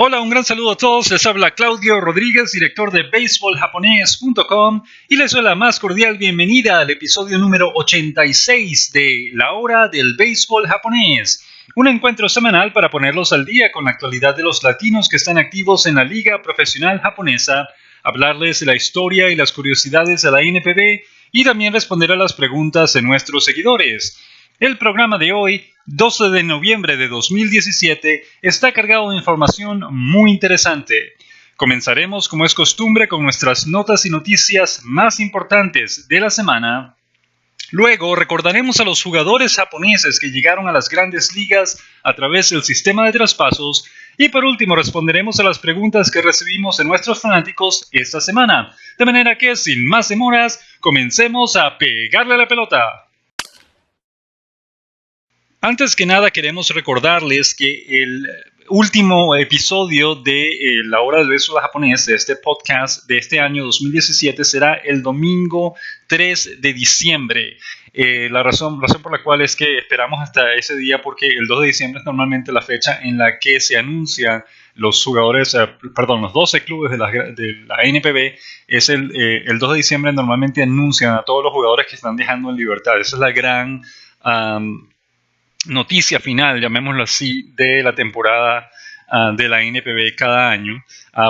Hola, un gran saludo a todos. Les habla Claudio Rodríguez, director de baseballjaponés.com, y les doy la más cordial bienvenida al episodio número 86 de La Hora del Béisbol Japonés. Un encuentro semanal para ponerlos al día con la actualidad de los latinos que están activos en la Liga Profesional Japonesa, hablarles de la historia y las curiosidades de la NPB y también responder a las preguntas de nuestros seguidores. El programa de hoy, 12 de noviembre de 2017, está cargado de información muy interesante. Comenzaremos, como es costumbre, con nuestras notas y noticias más importantes de la semana. Luego recordaremos a los jugadores japoneses que llegaron a las grandes ligas a través del sistema de traspasos. Y por último responderemos a las preguntas que recibimos de nuestros fanáticos esta semana. De manera que, sin más demoras, comencemos a pegarle a la pelota. Antes que nada queremos recordarles que el último episodio de La Hora del Béisbol Japonés, de este podcast de este año 2017, será el domingo 3 de diciembre. La razón por la cual es que esperamos hasta ese día, porque el 2 de diciembre es normalmente la fecha en la que se anuncian los jugadores, los 12 clubes de la NPB. Es el 2 de diciembre normalmente anuncian a todos los jugadores que están dejando en libertad. Esa es la gran noticia final, llamémoslo así, de la temporada de la NPB cada año.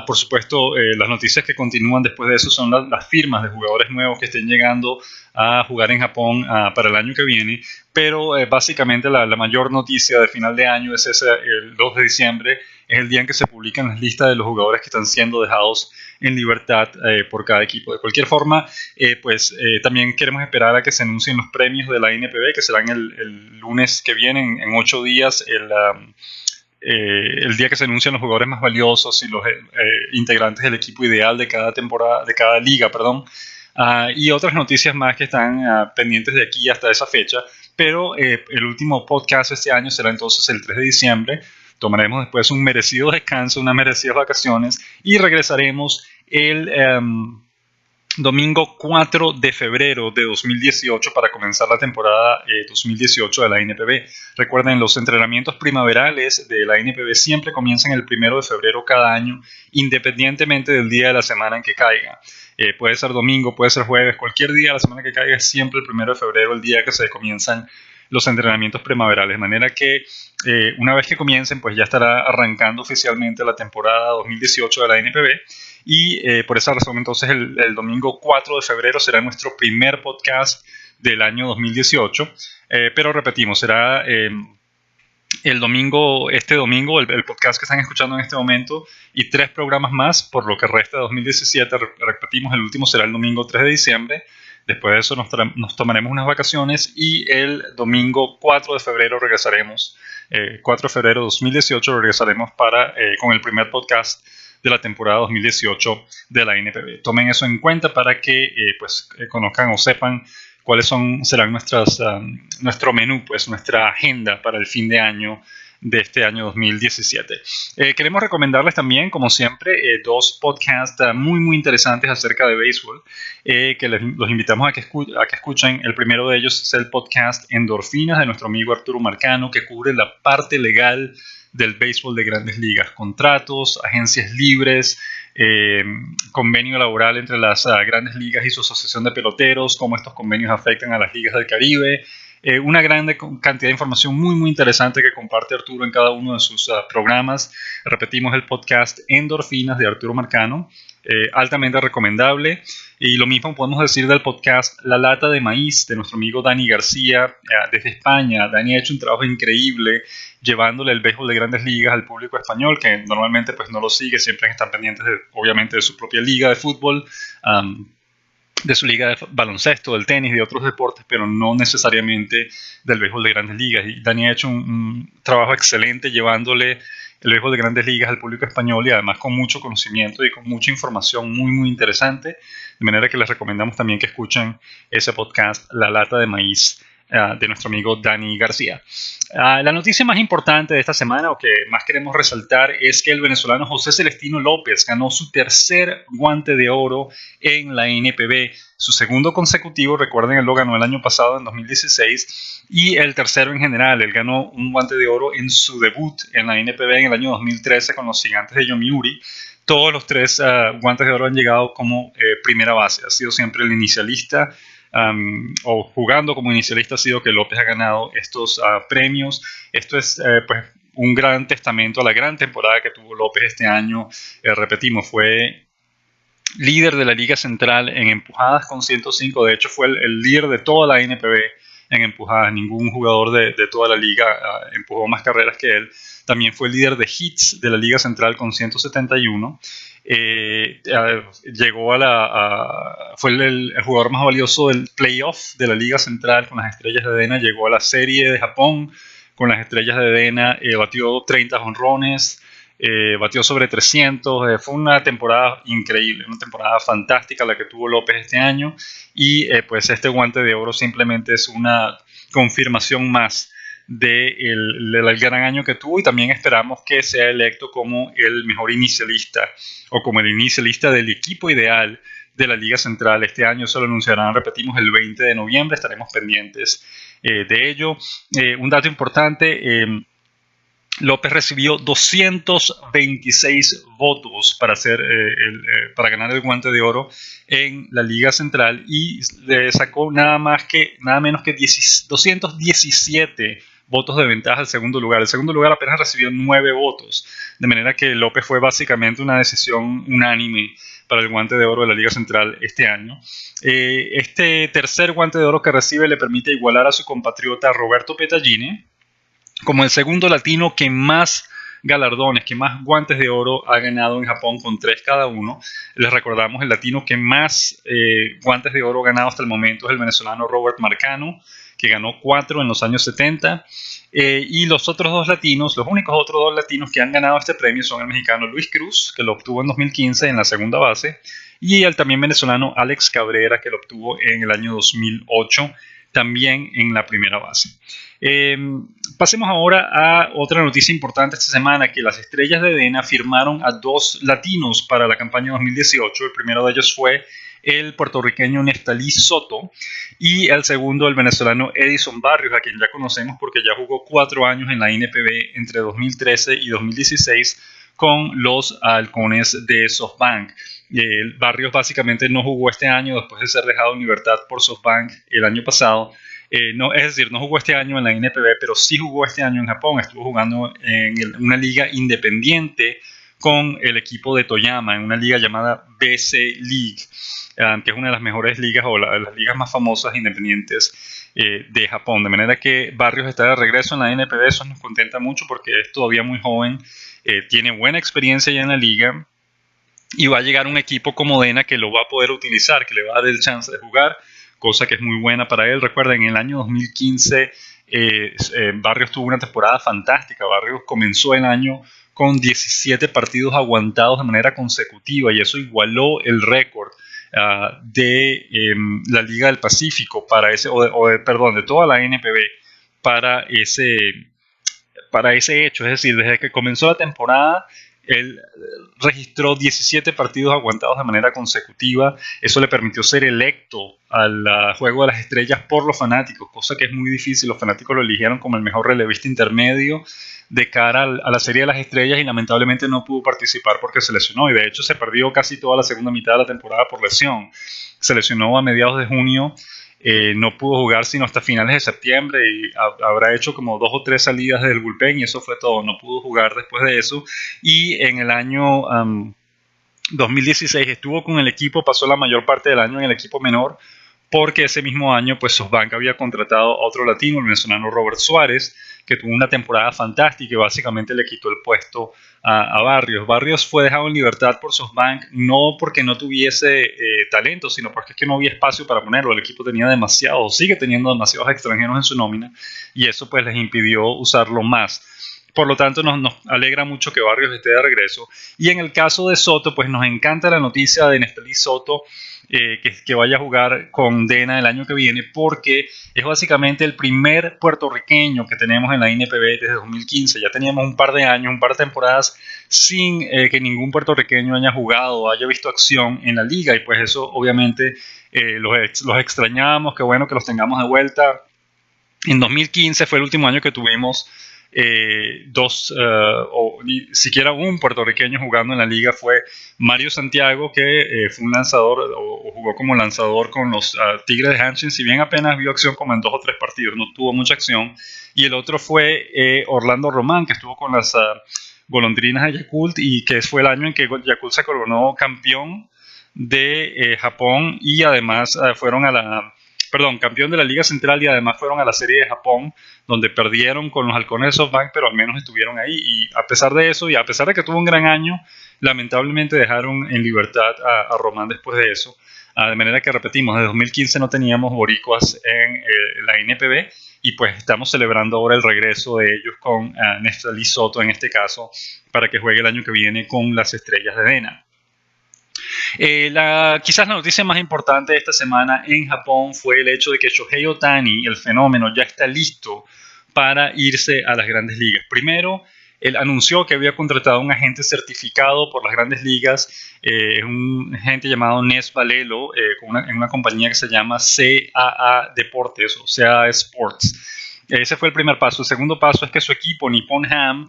Por supuesto, las noticias que continúan después de eso son las firmas de jugadores nuevos que estén llegando a jugar en Japón para el año que viene, pero básicamente la mayor noticia de final de año es el 2 de diciembre, es el día en que se publican las listas de los jugadores que están siendo dejados en libertad por cada equipo. De cualquier forma, también queremos esperar a que se anuncien los premios de la NPB, que serán el lunes que viene, en 8 días, el día que se anuncian los jugadores más valiosos y los integrantes del equipo ideal de cada temporada, de cada liga, y otras noticias más que están pendientes de aquí hasta esa fecha. Pero el último podcast este año será entonces el 3 de diciembre. Tomaremos después un merecido descanso, unas merecidas vacaciones, y regresaremos el domingo 4 de febrero de 2018 para comenzar la temporada 2018 de la NPB. Recuerden, los entrenamientos primaverales de la NPB siempre comienzan el 1 de febrero cada año, independientemente del día de la semana en que caiga. Puede ser domingo, puede ser jueves, cualquier día de la semana que caiga es siempre el 1 de febrero el día que se comienzan los entrenamientos primaverales. De manera que una vez que comiencen, pues ya estará arrancando oficialmente la temporada 2018 de la NPB. Y por esa razón, entonces, el domingo 4 de febrero será nuestro primer podcast del año 2018. Pero repetimos, será el domingo, el podcast que están escuchando en este momento, y 3 programas más por lo que resta de 2017. Repetimos, el último será el domingo 3 de diciembre. Después de eso nos tomaremos unas vacaciones, y el domingo 4 de febrero regresaremos, 4 de febrero de 2018 regresaremos con el primer podcast de la temporada 2018 de la NPB. Tomen eso en cuenta para que conozcan o sepan cuáles serán nuestro menú, nuestra agenda para el fin de año de este año 2017. Queremos recomendarles también, como siempre, 2 podcasts muy muy interesantes acerca de béisbol, que los invitamos a que escuchen. El primero de ellos es el podcast Endorfinas de nuestro amigo Arturo Marcano, que cubre la parte legal del béisbol de grandes ligas: contratos, agencias libres, convenio laboral entre las grandes ligas y su asociación de peloteros, cómo estos convenios afectan a las ligas del Caribe. Una gran cantidad de información muy muy interesante que comparte Arturo en cada uno de sus programas. Repetimos, el podcast Endorfinas de Arturo Marcano, altamente recomendable. Y lo mismo podemos decir del podcast La Lata de Maíz de nuestro amigo Dani García desde España. Dani ha hecho un trabajo increíble llevándole el béisbol de grandes ligas al público español, que normalmente no lo sigue. Siempre están pendientes obviamente de su propia liga de fútbol, de su liga de baloncesto, del tenis, de otros deportes, pero no necesariamente del béisbol de grandes ligas. Y Dani ha hecho un trabajo excelente llevándole el béisbol de grandes ligas al público español, y además con mucho conocimiento y con mucha información muy muy interesante. De manera que les recomendamos también que escuchen ese podcast, La Lata de Maíz, de nuestro amigo Dani García. La noticia más importante de esta semana, o que más queremos resaltar, es que el venezolano José Celestino López ganó su tercer guante de oro en la NPB, su segundo consecutivo. Recuerden, él lo ganó el año pasado, en 2016, y el tercero en general. Él ganó un guante de oro en su debut en la NPB en el año 2013 con los Gigantes de Yomiuri. Todos los tres guantes de oro han llegado como primera base. Ha sido siempre el inicialista, o jugando como inicialista ha sido que López ha ganado estos premios. Esto es pues un gran testamento a la gran temporada que tuvo López este año. Repetimos, fue líder de la Liga Central en empujadas con 105. De hecho, fue el líder de toda la NPB en empujadas. Ningún jugador de toda la liga empujó más carreras que él. También fue líder de hits de la Liga Central con 171. Llegó fue el jugador más valioso del playoff de la Liga Central con las Estrellas de Dena. Llegó a la serie de Japón con las Estrellas de Dena. Batió 30 jonrones. Batió sobre 300. Fue una temporada increíble, una temporada fantástica la que tuvo López este año. Y pues este guante de oro simplemente es una confirmación más del gran año que tuvo, y también esperamos que sea electo como el mejor inicialista o como el inicialista del equipo ideal de la Liga Central este año. Eso lo anunciarán, repetimos, el 20 de noviembre. Estaremos pendientes de ello. Un dato importante: López recibió 226 votos para ganar el guante de oro en la Liga Central, y le sacó nada menos que 217 votos de ventaja al segundo lugar. El segundo lugar apenas recibió 9 votos, de manera que López fue básicamente una decisión unánime para el guante de oro de la Liga Central este año. Este tercer guante de oro que recibe le permite igualar a su compatriota Roberto Petagine como el segundo latino que más galardones, que más guantes de oro ha ganado en Japón, con 3 cada uno. Les recordamos, el latino que más guantes de oro ha ganado hasta el momento es el venezolano Robert Marcano, que ganó 4 en los años 70. Y los únicos otros dos latinos que han ganado este premio son el mexicano Luis Cruz, que lo obtuvo en 2015 en la segunda base, y el también venezolano Alex Cabrera, que lo obtuvo en el año 2008 también en la primera base. Pasemos ahora a otra noticia importante esta semana, que las Estrellas de Dena firmaron a 2 latinos para la campaña 2018. El primero de ellos fue el puertorriqueño Neftalí Soto, y el segundo el venezolano Edison Barrios, a quien ya conocemos porque ya jugó 4 años en la NPB entre 2013 y 2016 con los Halcones de SoftBank. Barrios básicamente no jugó este año después de ser dejado en libertad por SoftBank el año pasado. No jugó este año en la NPB, pero sí jugó este año en Japón. Estuvo jugando en una liga independiente con el equipo de Toyama, en una liga llamada BC League, que es una de las mejores ligas, o las ligas más famosas independientes de Japón. De manera que Barrios está de regreso en la NPB. Eso nos contenta mucho porque es todavía muy joven, tiene buena experiencia ya en la liga, y va a llegar un equipo como Dena que lo va a poder utilizar, que le va a dar el chance de jugar, cosa que es muy buena para él. Recuerden, en el año 2015 Barrios tuvo una temporada fantástica. Barrios comenzó el año con 17 partidos aguantados de manera consecutiva, y eso igualó el récord de la Liga del Pacífico de toda la NPB para ese hecho. Es decir, desde que comenzó la temporada, él registró 17 partidos aguantados de manera consecutiva. Eso le permitió ser electo al Juego de las Estrellas por los fanáticos, cosa que es muy difícil. Los fanáticos lo eligieron como el mejor relevista intermedio de cara a la Serie de las Estrellas, y lamentablemente no pudo participar porque se lesionó, y de hecho se perdió casi toda la segunda mitad de la temporada por lesión. Se lesionó a mediados de junio. No pudo jugar sino hasta finales de septiembre, y habrá hecho como 2 o 3 salidas del bullpen, y eso fue todo. No pudo jugar después de eso, y en el año 2016 estuvo con el equipo, pasó la mayor parte del año en el equipo menor, porque ese mismo año pues SoftBank había contratado a otro latino, el venezolano Robert Suárez, que tuvo una temporada fantástica y básicamente le quitó el puesto a Barrios. Barrios fue dejado en libertad por SoftBank, no porque no tuviese talento, sino porque es que no había espacio para ponerlo. El equipo sigue teniendo demasiados extranjeros en su nómina, y eso pues les impidió usarlo más. por lo tanto nos alegra mucho que Barrios esté de regreso. Y en el caso de Soto, pues nos encanta la noticia de Neftali Soto, que vaya a jugar con Dena el año que viene, porque es básicamente el primer puertorriqueño que tenemos en la NPB desde 2015. Ya teníamos un par de años, un par de temporadas sin que ningún puertorriqueño haya jugado o haya visto acción en la liga, y pues eso obviamente los extrañamos. Qué bueno que los tengamos de vuelta. En 2015 fue el último año que tuvimos o ni siquiera un puertorriqueño jugando en la liga. Fue Mario Santiago, que fue un lanzador o jugó como lanzador con los Tigres de Hanshin, si bien apenas vio acción como en 2 o 3 partidos, no tuvo mucha acción. Y el otro fue Orlando Román, que estuvo con las Golondrinas de Yakult, y que fue el año en que Yakult se coronó campeón de Japón, y además fueron campeón de la Liga Central, y además fueron a la Serie de Japón, donde perdieron con los Halcones de SoftBank, pero al menos estuvieron ahí. Y a pesar de eso, y a pesar de que tuvo un gran año, lamentablemente dejaron en libertad a Román después de eso. De manera que, repetimos, desde 2015 no teníamos boricuas en la NPB, y pues estamos celebrando ahora el regreso de ellos con Neftali Soto, en este caso, para que juegue el año que viene con las Estrellas de Dena. Quizás la noticia más importante de esta semana en Japón fue el hecho de que Shohei Ohtani, el fenómeno, ya está listo para irse a las Grandes Ligas. Primero, él anunció que había contratado a un agente certificado por las Grandes Ligas, un agente llamado Nes Valelo, en una compañía que se llama CAA Deportes o CAA Sports. Ese fue el primer paso. El segundo paso es que su equipo, Nippon Ham,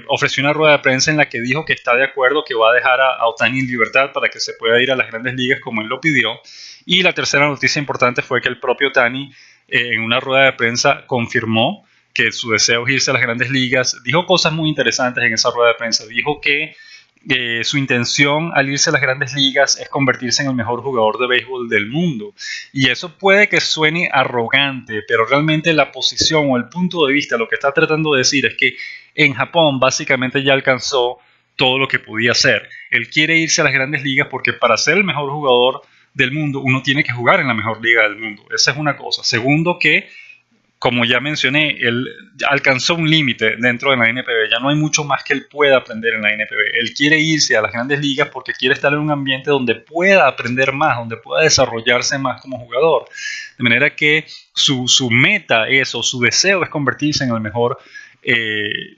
ofreció una rueda de prensa en la que dijo que está de acuerdo, que va a dejar a Ohtani en libertad para que se pueda ir a las Grandes Ligas como él lo pidió. Y la tercera noticia importante fue que el propio Ohtani, en una rueda de prensa, confirmó que su deseo es irse a las Grandes Ligas. Dijo cosas muy interesantes en esa rueda de prensa. Dijo que su intención al irse a las Grandes Ligas es convertirse en el mejor jugador de béisbol del mundo. Y eso puede que suene arrogante, pero realmente la posición o el punto de vista, lo que está tratando de decir es que en Japón básicamente ya alcanzó todo lo que podía hacer. Él quiere irse a las Grandes Ligas porque para ser el mejor jugador del mundo uno tiene que jugar en la mejor liga del mundo. Esa es una cosa. Segundo, que como ya mencioné, él alcanzó un límite dentro de la NPB. Ya no hay mucho más que él pueda aprender en la NPB. Él quiere irse a las Grandes Ligas porque quiere estar en un ambiente donde pueda aprender más, donde pueda desarrollarse más como jugador. De manera que su meta es, o su deseo es convertirse en el mejor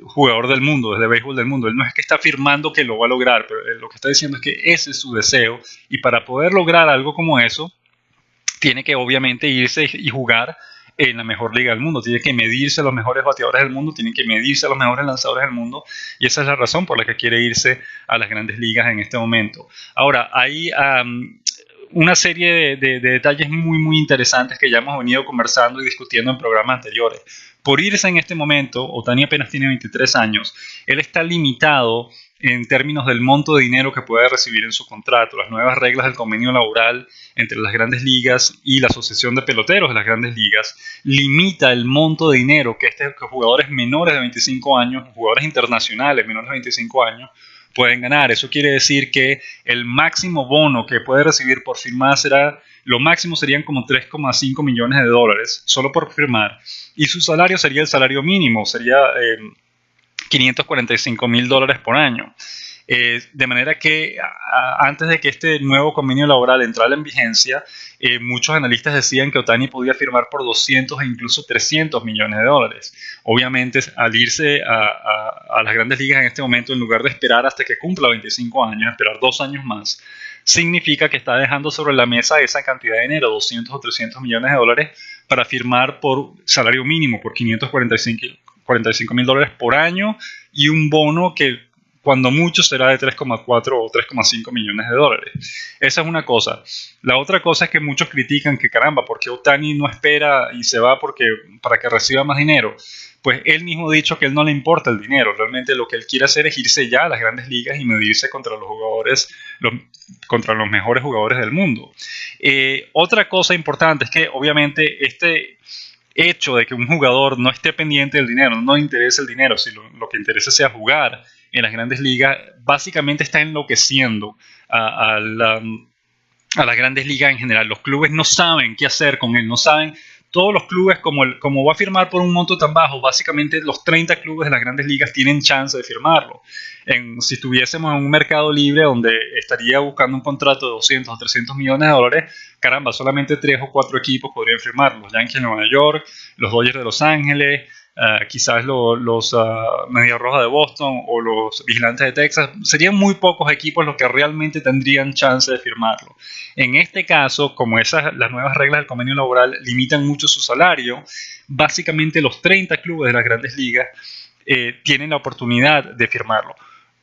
jugador del mundo, desde béisbol del mundo. Él no es que está afirmando que lo va a lograr, pero lo que está diciendo es que ese es su deseo. Y para poder lograr algo como eso, tiene que obviamente irse y jugar en la mejor liga del mundo. Tiene que medirse a los mejores bateadores del mundo, tiene que medirse a los mejores lanzadores del mundo, y esa es la razón por la que quiere irse a las Grandes Ligas en este momento. Ahora, hay una serie de detalles muy, muy interesantes que ya hemos venido conversando y discutiendo en programas anteriores. Por irse en este momento, Ohtani apenas tiene 23 años, él está limitado en términos del monto de dinero que puede recibir en su contrato. Las nuevas reglas del convenio laboral entre las Grandes Ligas y la Asociación de Peloteros de las Grandes Ligas limita el monto de dinero que jugadores menores de 25 años, jugadores internacionales menores de 25 años, pueden ganar. Eso quiere decir que el máximo bono que puede recibir por firmar lo máximo serían como 3,5 millones de dólares solo por firmar, y su salario sería el salario mínimo, sería $545,000 por año. De manera que antes de que este nuevo convenio laboral entrara en vigencia, muchos analistas decían que Ohtani podía firmar por 200 e incluso 300 millones de dólares. Obviamente, al irse a las Grandes Ligas en este momento, en lugar de esperar hasta que cumpla 25 años, esperar 2 años más, significa que está dejando sobre la mesa esa cantidad de dinero, 200 o 300 millones de dólares, para firmar por salario mínimo, por $545,000 por año, y un bono que cuando mucho será de 3,4 o 3,5 millones de dólares. Esa es una cosa. La otra cosa es que muchos critican que caramba, ¿por qué Ohtani no espera y se va para que reciba más dinero? Pues él mismo ha dicho que a él no le importa el dinero. Realmente lo que él quiere hacer es irse ya a las Grandes Ligas y medirse contra los jugadores, contra los mejores jugadores del mundo. Otra cosa importante es que obviamente este hecho de que un jugador no esté pendiente del dinero, no le interesa el dinero, si lo que interesa sea jugar en las Grandes Ligas, básicamente está enloqueciendo a las Grandes Ligas en general. Los clubes no saben qué hacer con él, no saben todos los clubes, como va a firmar por un monto tan bajo, básicamente los 30 clubes de las grandes ligas tienen chance de firmarlo. Si estuviésemos en un mercado libre donde estaría buscando un contrato de 200 o 300 millones de dólares, caramba, solamente 3 o 4 equipos podrían firmarlo. Los Yankees de Nueva York, los Dodgers de Los Ángeles, quizás los Medias Rojas de Boston o los Vigilantes de Texas. Serían muy pocos equipos los que realmente tendrían chance de firmarlo. En este caso, como las nuevas reglas del convenio laboral limitan mucho su salario, básicamente los 30 clubes de las grandes ligas tienen la oportunidad de firmarlo.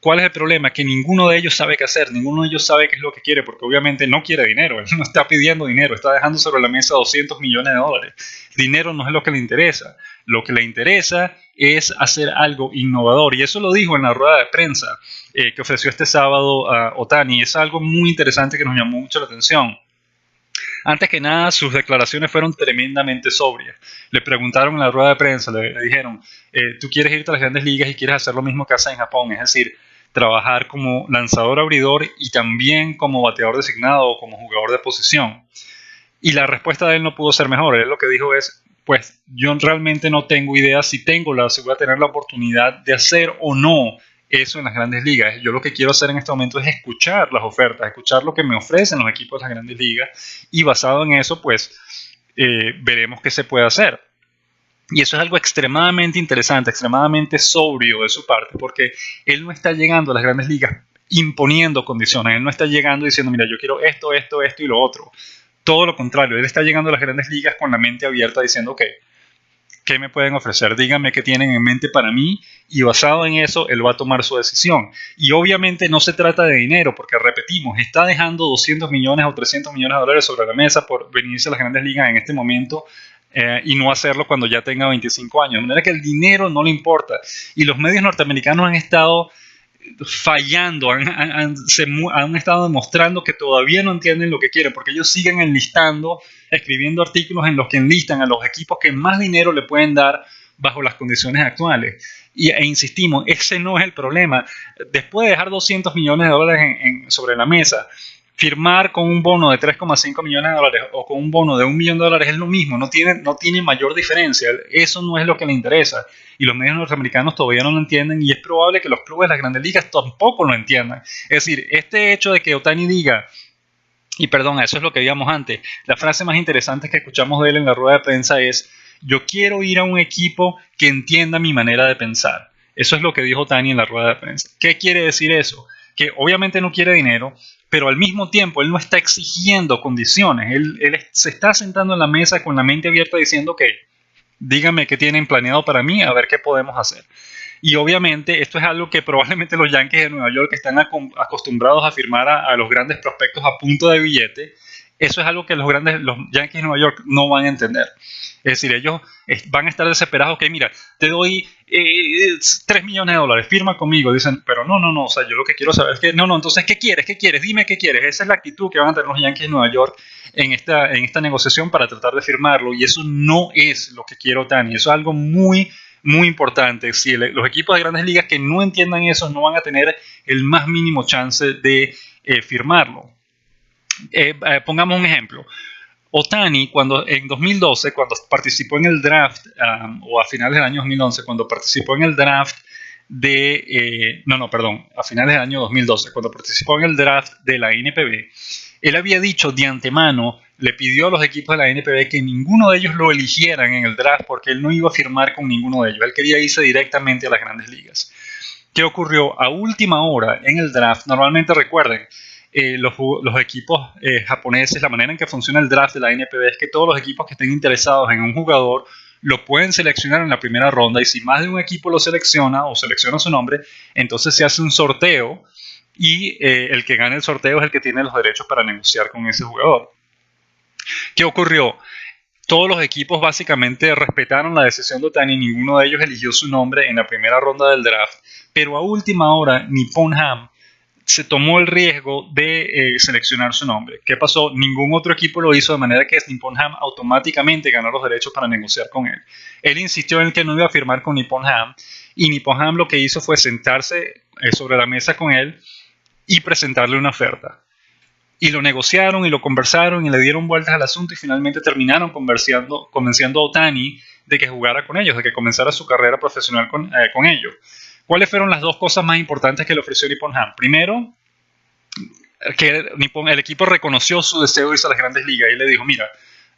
¿Cuál es el problema? Que ninguno de ellos sabe qué hacer, ninguno de ellos sabe qué es lo que quiere, porque obviamente no quiere dinero, él no está pidiendo dinero, está dejando sobre la mesa 200 millones de dólares. Dinero no es lo que le interesa, lo que le interesa es hacer algo innovador, y eso lo dijo en la rueda de prensa que ofreció este sábado a Ohtani. Es algo muy interesante que nos llamó mucho la atención. Antes que nada, sus declaraciones fueron tremendamente sobrias. Le preguntaron en la rueda de prensa, le dijeron, tú quieres irte a las grandes ligas y quieres hacer lo mismo que haces en Japón, es decir, trabajar como lanzador-abridor y también como bateador designado o como jugador de posición. Y la respuesta de él no pudo ser mejor. Él lo que dijo es, pues yo realmente no tengo idea si voy a tener la oportunidad de hacer o no eso en las grandes ligas. Yo lo que quiero hacer en este momento es escuchar las ofertas, escuchar lo que me ofrecen los equipos de las grandes ligas, y basado en eso, pues veremos qué se puede hacer. Y eso es algo extremadamente interesante, extremadamente sobrio de su parte, porque él no está llegando a las grandes ligas imponiendo condiciones, él no está llegando diciendo, mira, yo quiero esto, esto, esto y lo otro. Todo lo contrario, él está llegando a las grandes ligas con la mente abierta diciendo, ok, ¿qué me pueden ofrecer? Díganme qué tienen en mente para mí, y basado en eso, él va a tomar su decisión. Y obviamente no se trata de dinero, porque repetimos, está dejando 200 millones o 300 millones de dólares sobre la mesa por venirse a las grandes ligas en este momento, y no hacerlo cuando ya tenga 25 años. De manera que el dinero no le importa. Y los medios norteamericanos han estado fallando, han estado demostrando que todavía no entienden lo que quieren, porque ellos siguen enlistando, escribiendo artículos en los que enlistan a los equipos que más dinero le pueden dar bajo las condiciones actuales. E insistimos, ese no es el problema. Después de dejar 200 millones de dólares sobre la mesa, firmar con un bono de 3,5 millones de dólares o con un bono de $1 millón es lo mismo, no tiene mayor diferencia. Eso no es lo que le interesa, y los medios norteamericanos todavía no lo entienden, y es probable que los clubes de las grandes ligas tampoco lo entiendan. Es decir, este hecho de que Ohtani diga, y perdón, eso es lo que veíamos antes, la frase más interesante que escuchamos de él en la rueda de prensa es, yo quiero ir a un equipo que entienda mi manera de pensar. Eso es lo que dijo Ohtani en la rueda de prensa. ¿Qué quiere decir eso? Que obviamente no quiere dinero, pero al mismo tiempo él no está exigiendo condiciones. Él se está sentando en la mesa con la mente abierta diciendo, ok, díganme qué tienen planeado para mí, a ver qué podemos hacer. Y obviamente esto es algo que probablemente los Yankees de Nueva York, que están acostumbrados a firmar a los grandes prospectos a punto de billete, eso es algo que los Yankees de Nueva York no van a entender. Es decir, ellos van a estar desesperados, que mira, te doy 3 millones de dólares, firma conmigo. Dicen, pero no, o sea, yo lo que quiero saber es que, no, entonces, ¿qué quieres? Dime qué quieres. Esa es la actitud que van a tener los Yankees de Nueva York en esta negociación para tratar de firmarlo, y eso no es lo que quiere Ohtani. Eso es algo muy, muy importante. Si los equipos de grandes ligas que no entiendan eso no van a tener el más mínimo chance de firmarlo. Pongamos un ejemplo. Ohtani, en 2012, cuando participó en el draft, o a finales del año 2011, cuando participó en el draft a finales del año 2012, cuando participó en el draft de la NPB, él había dicho de antemano, le pidió a los equipos de la NPB que ninguno de ellos lo eligieran en el draft, porque él no iba a firmar con ninguno de ellos. Él quería irse directamente a las grandes ligas. ¿Qué ocurrió? A última hora en el draft, normalmente recuerden, los equipos japoneses, la manera en que funciona el draft de la NPB es que todos los equipos que estén interesados en un jugador lo pueden seleccionar en la primera ronda, y si más de un equipo lo selecciona o selecciona su nombre, entonces se hace un sorteo, y el que gane el sorteo es el que tiene los derechos para negociar con ese jugador. ¿Qué ocurrió? Todos los equipos básicamente respetaron la decisión de Ohtani, ninguno de ellos eligió su nombre en la primera ronda del draft, pero a última hora Nippon Ham se tomó el riesgo de seleccionar su nombre. ¿Qué pasó? Ningún otro equipo lo hizo, de manera que Nippon Ham automáticamente ganó los derechos para negociar con él. Él insistió en que no iba a firmar con Nippon Ham, y Nippon Ham lo que hizo fue sentarse sobre la mesa con él y presentarle una oferta. y lo negociaron y lo conversaron y le dieron vueltas al asunto y finalmente terminaron convenciendo a Ohtani de que jugara con ellos, de que comenzara su carrera profesional con ellos. ¿Cuáles fueron las dos cosas más importantes que le ofreció Nippon Ham? Primero, que el equipo reconoció su deseo de irse a las grandes ligas y le dijo, mira,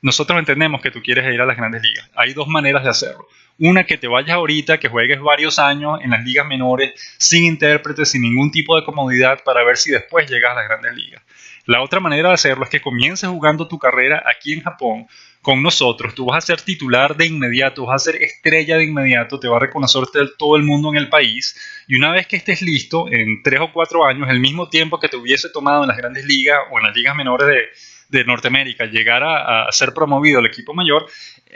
nosotros entendemos que tú quieres ir a las grandes ligas. Hay dos maneras de hacerlo. Una, que te vayas ahorita, que juegues varios años en las ligas menores, sin intérpretes, sin ningún tipo de comodidad, para ver si después llegas a las grandes ligas. La otra manera de hacerlo es que comiences jugando tu carrera aquí en Japón con nosotros. Tú vas a ser titular de inmediato, vas a ser estrella de inmediato, te va a reconocer todo el mundo en el país. Y una vez que estés listo, en 3 o 4 años, el mismo tiempo que te hubiese tomado en las grandes ligas o en las ligas menores de Norteamérica, llegar a ser promovido al equipo mayor,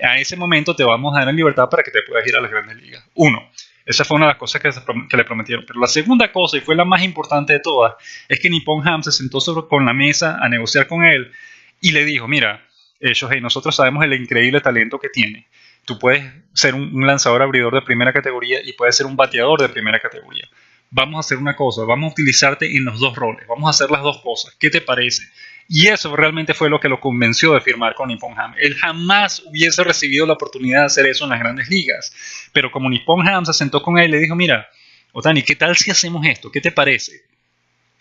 a ese momento te vamos a dar en libertad para que te puedas ir a las grandes ligas. Uno, esa fue una de las cosas que le prometieron. Pero la segunda cosa, y fue la más importante de todas, es que Nippon Ham se sentó con la mesa a negociar con él y le dijo, mira, Shohei, nosotros sabemos el increíble talento que tiene. Tú puedes ser un lanzador abridor de primera categoría y puedes ser un bateador de primera categoría. Vamos a hacer una cosa, vamos a utilizarte en los dos roles, vamos a hacer las dos cosas. ¿Qué te parece? Y eso realmente fue lo que lo convenció de firmar con Nippon Ham. Él jamás hubiese recibido la oportunidad de hacer eso en las grandes ligas. Pero como Nippon Ham se sentó con él y le dijo, mira, Ohtani, ¿qué tal si hacemos esto? ¿Qué te parece?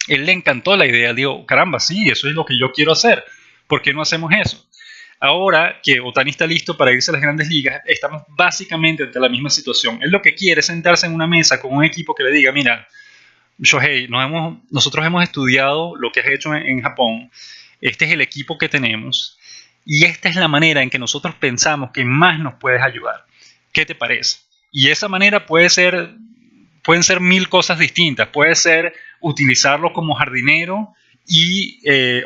Él le encantó la idea, dijo, caramba, sí, eso es lo que yo quiero hacer. ¿Por qué no hacemos eso? Ahora que Ohtani está listo para irse a las grandes ligas, estamos básicamente ante la misma situación. Él lo que quiere es sentarse en una mesa con un equipo que le diga, mira, Shohei, nosotros hemos estudiado lo que has hecho en Japón, este es el equipo que tenemos y esta es la manera en que nosotros pensamos que más nos puedes ayudar. ¿Qué te parece? Y esa manera pueden ser 1000 cosas distintas. Puede ser utilizarlo como jardinero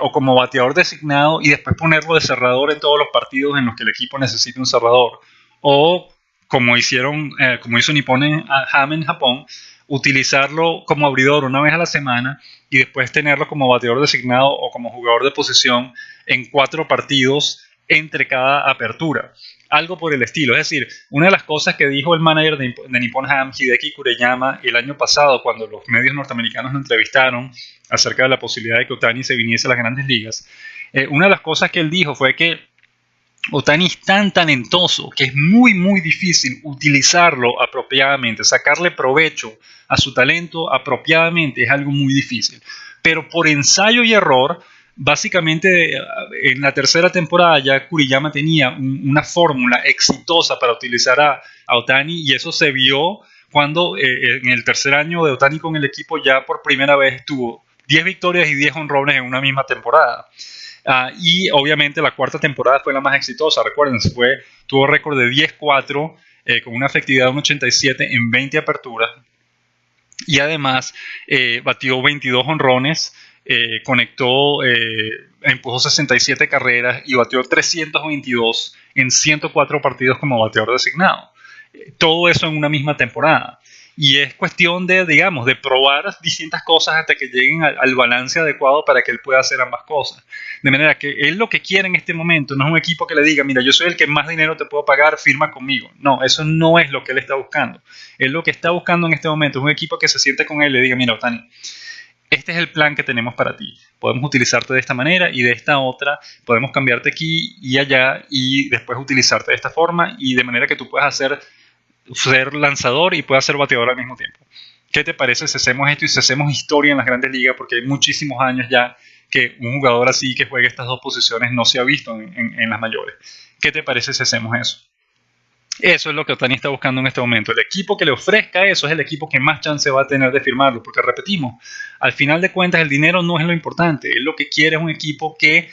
o como bateador designado y después ponerlo de cerrador en todos los partidos en los que el equipo necesite un cerrador. O como hizo Nippon Ham en Japón, utilizarlo como abridor una vez a la semana y después tenerlo como bateador designado o como jugador de posición en 4 partidos entre cada apertura. Algo por el estilo. Es decir, una de las cosas que dijo el manager de Nippon Ham, Hideki Kureyama, el año pasado, cuando los medios norteamericanos lo entrevistaron acerca de la posibilidad de que Ohtani se viniese a las grandes ligas, una de las cosas que él dijo fue que Ohtani es tan talentoso que es muy muy difícil utilizarlo apropiadamente, sacarle provecho a su talento apropiadamente es algo muy difícil. Pero por ensayo y error, básicamente en la tercera temporada ya Kuriyama tenía una fórmula exitosa para utilizar a Ohtani y eso se vio cuando en el tercer año de Ohtani con el equipo ya por primera vez tuvo 10 victorias y 10 honrones en una misma temporada. Y obviamente la cuarta temporada fue la más exitosa, recuerden, tuvo récord de 10-4 con una efectividad de un 87 en 20 aperturas y además batió 22 honrones, empujó 67 carreras y batió 322 en 104 partidos como bateador designado. Todo eso en una misma temporada. Y es cuestión de probar distintas cosas hasta que lleguen al balance adecuado para que él pueda hacer ambas cosas. De manera que él lo que quiere en este momento no es un equipo que le diga, mira, yo soy el que más dinero te puedo pagar, firma conmigo. No, eso no es lo que él está buscando. Él lo que está buscando en este momento es un equipo que se siente con él y le diga, mira, Ohtani, este es el plan que tenemos para ti. Podemos utilizarte de esta manera y de esta otra. Podemos cambiarte aquí y allá y después utilizarte de esta forma y de manera que tú puedas ser lanzador y puedas ser bateador al mismo tiempo. ¿Qué te parece si hacemos esto y si hacemos historia en las grandes ligas? Porque hay muchísimos años ya que un jugador así que juegue estas dos posiciones no se ha visto en las mayores. ¿Qué te parece si hacemos eso? Eso es lo que Ohtani está buscando en este momento. El equipo que le ofrezca eso es el equipo que más chance va a tener de firmarlo, porque repetimos, al final de cuentas el dinero no es lo importante. Él lo que quiere es un equipo que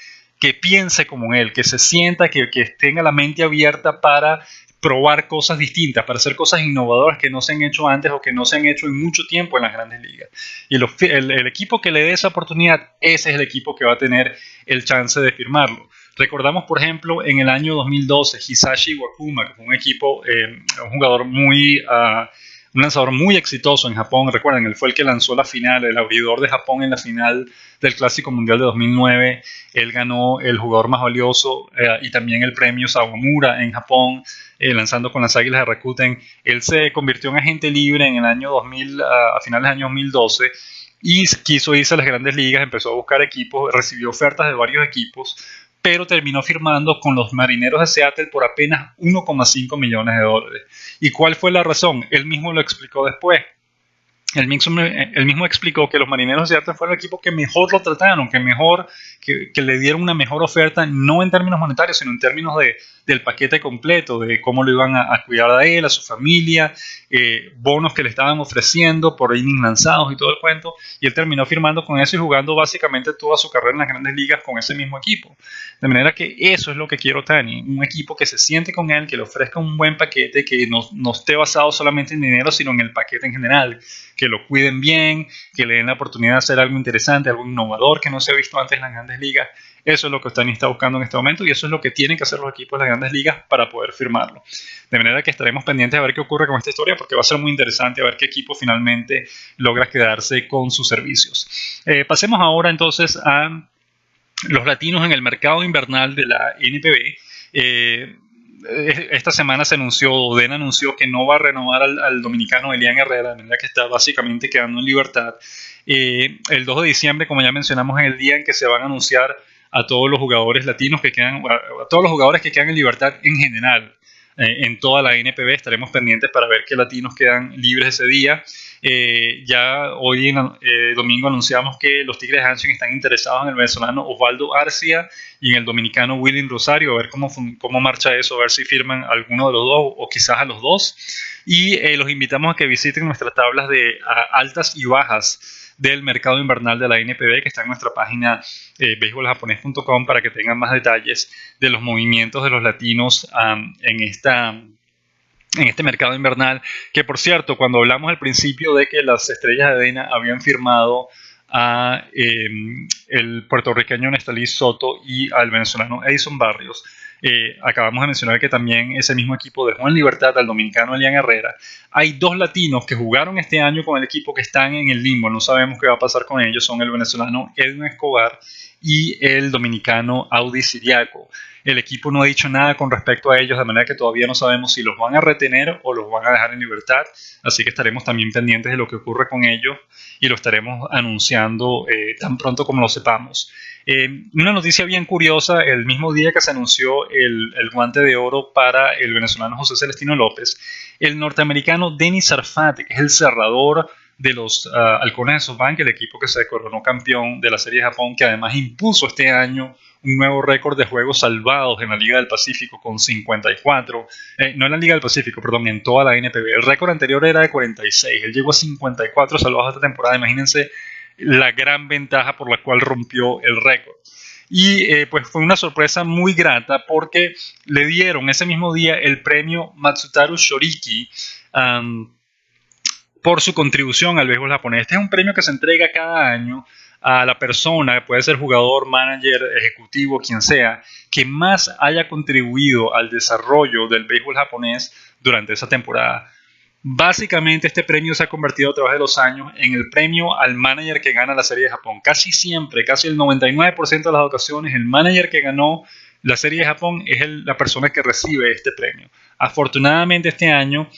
piense como él, que se sienta, que tenga la mente abierta para probar cosas distintas, para hacer cosas innovadoras que no se han hecho antes o que no se han hecho en mucho tiempo en las grandes ligas. Y el equipo que le dé esa oportunidad, ese es el equipo que va a tener el chance de firmarlo. Recordamos, por ejemplo, en el año 2012, Hisashi Wakuma, que fue un lanzador muy exitoso en Japón. Recuerden, él fue el que lanzó la final, el abridor de Japón en la final del Clásico Mundial de 2009. Él ganó el jugador más valioso y también el premio Sawamura en Japón, lanzando con las Águilas de Rakuten. Él se convirtió en agente libre en el año 2000, a finales del año 2012. y quiso irse a las grandes ligas, empezó a buscar equipos, recibió ofertas de varios equipos, pero terminó firmando con los Marineros de Seattle por apenas $1,5 millones. ¿Y cuál fue la razón? Él mismo lo explicó después. Él mismo explicó que los Marineros de Seattle fueron el equipo que mejor lo trataron, que le dieron una mejor oferta, no en términos monetarios, sino en términos del paquete completo, de cómo lo iban a cuidar a él, a su familia, bonos que le estaban ofreciendo por innings lanzados y todo el cuento, y él terminó firmando con eso y jugando básicamente toda su carrera en las grandes ligas con ese mismo equipo. De manera que eso es lo que quiero, Tani, un equipo que se siente con él, que le ofrezca un buen paquete, que no esté basado solamente en dinero, sino en el paquete en general, que lo cuiden bien, que le den la oportunidad de hacer algo interesante, algo innovador que no se ha visto antes en las grandes ligas. Eso es lo que Ohtani está buscando en este momento y eso es lo que tienen que hacer los equipos de las grandes ligas para poder firmarlo. De manera que estaremos pendientes a ver qué ocurre con esta historia porque va a ser muy interesante a ver qué equipo finalmente logra quedarse con sus servicios. Pasemos ahora entonces a los latinos en el mercado invernal de la NPB. Esta semana se anunció, Odena anunció que no va a renovar al dominicano Elian Herrera, de manera que está básicamente quedando en libertad. El 2 de diciembre, como ya mencionamos, es el día en que se van a anunciar a todos los jugadores latinos que quedan, a todos los jugadores que quedan en libertad en general. En toda la NPB estaremos pendientes para ver qué latinos quedan libres ese día. Ya hoy domingo anunciamos que los Tigres de Hanson están interesados en el venezolano Osvaldo Arcia y en el dominicano Willing Rosario, a ver cómo marcha eso, a ver si firman alguno de los dos o quizás a los dos. Y los invitamos a que visiten nuestras tablas de altas y bajas del mercado invernal de la NPB, que está en nuestra página beisboljaponés.com, para que tengan más detalles de los movimientos de los latinos en este mercado invernal, que por cierto, cuando hablamos al principio de que las Estrellas de Odena habían firmado a el puertorriqueño Nestalí Soto y al venezolano Edison Barrios, acabamos de mencionar que también ese mismo equipo dejó en libertad al dominicano Elian Herrera. Hay dos latinos que jugaron este año con el equipo que están en el limbo, no sabemos qué va a pasar con ellos, son el venezolano Edwin Escobar y el dominicano Audi Siriaco. El equipo no ha dicho nada con respecto a ellos, de manera que todavía no sabemos si los van a retener o los van a dejar en libertad, así que estaremos también pendientes de lo que ocurre con ellos y lo estaremos anunciando tan pronto como lo sepamos. Una noticia bien curiosa: el mismo día que se anunció el guante de oro para el venezolano José Celestino López, el norteamericano Denis Sarfate, que es el cerrador de los Halcones de SoftBank, el equipo que se coronó campeón de la Serie de Japón, que además impuso este año un nuevo récord de juegos salvados en la Liga del Pacífico con 54, no en la Liga del Pacífico, perdón, en toda la NPB. El récord anterior era de 46, él llegó a 54 salvados esta temporada. Imagínense la gran ventaja por la cual rompió el récord. Y pues fue una sorpresa muy grata porque le dieron ese mismo día el premio Matsutaru Shoriki por su contribución al béisbol japonés. Este es un premio que se entrega cada año a la persona, puede ser jugador, manager, ejecutivo, quien sea, que más haya contribuido al desarrollo del béisbol japonés durante esa temporada. Básicamente este premio se ha convertido a través de los años en el premio al manager que gana la Serie de Japón. Casi siempre, casi el 99% de las ocasiones, el manager que ganó la Serie de Japón es la persona que recibe este premio. Afortunadamente este año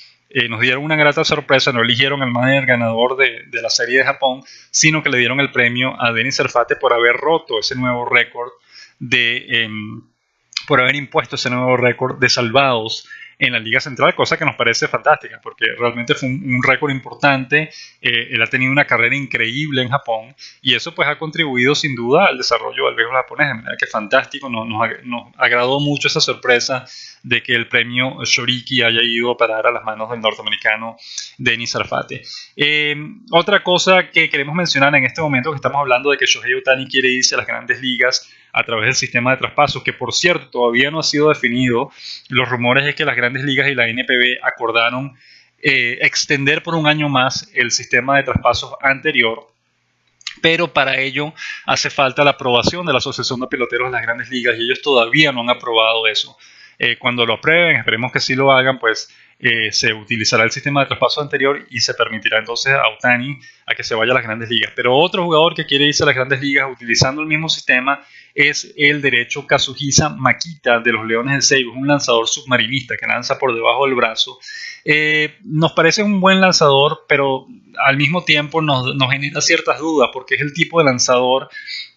nos dieron una grata sorpresa, no eligieron al manager ganador de la Serie de Japón, sino que le dieron el premio a Denis Sarfate por haber roto ese nuevo récord por haber impuesto ese nuevo récord de salvados en la Liga Central, cosa que nos parece fantástica, porque realmente fue un récord importante. Él ha tenido una carrera increíble en Japón, y eso pues ha contribuido sin duda al desarrollo del béisbol japonés, de manera que fantástico. Nos agradó mucho esa sorpresa de que el premio Shoriki haya ido a parar a las manos del norteamericano Denis Sarfate. Otra cosa que queremos mencionar en este momento, que estamos hablando de que Shohei Ohtani quiere irse a las grandes ligas a través del sistema de traspasos, que por cierto todavía no ha sido definido. Los rumores es que las grandes ligas y la NPB acordaron extender por un año más el sistema de traspasos anterior, pero para ello hace falta la aprobación de la Asociación de Peloteros de las Grandes Ligas, y ellos todavía no han aprobado eso. Cuando lo aprueben, esperemos que sí lo hagan, pues se utilizará el sistema de traspaso anterior y se permitirá entonces a Ohtani a que se vaya a las grandes ligas. Pero otro jugador que quiere irse a las grandes ligas utilizando el mismo sistema es el derecho Kazuhisa Makita de los Leones de Seibo, un lanzador submarinista que lanza por debajo del brazo. Nos parece un buen lanzador, pero al mismo tiempo nos genera ciertas dudas porque es el tipo de lanzador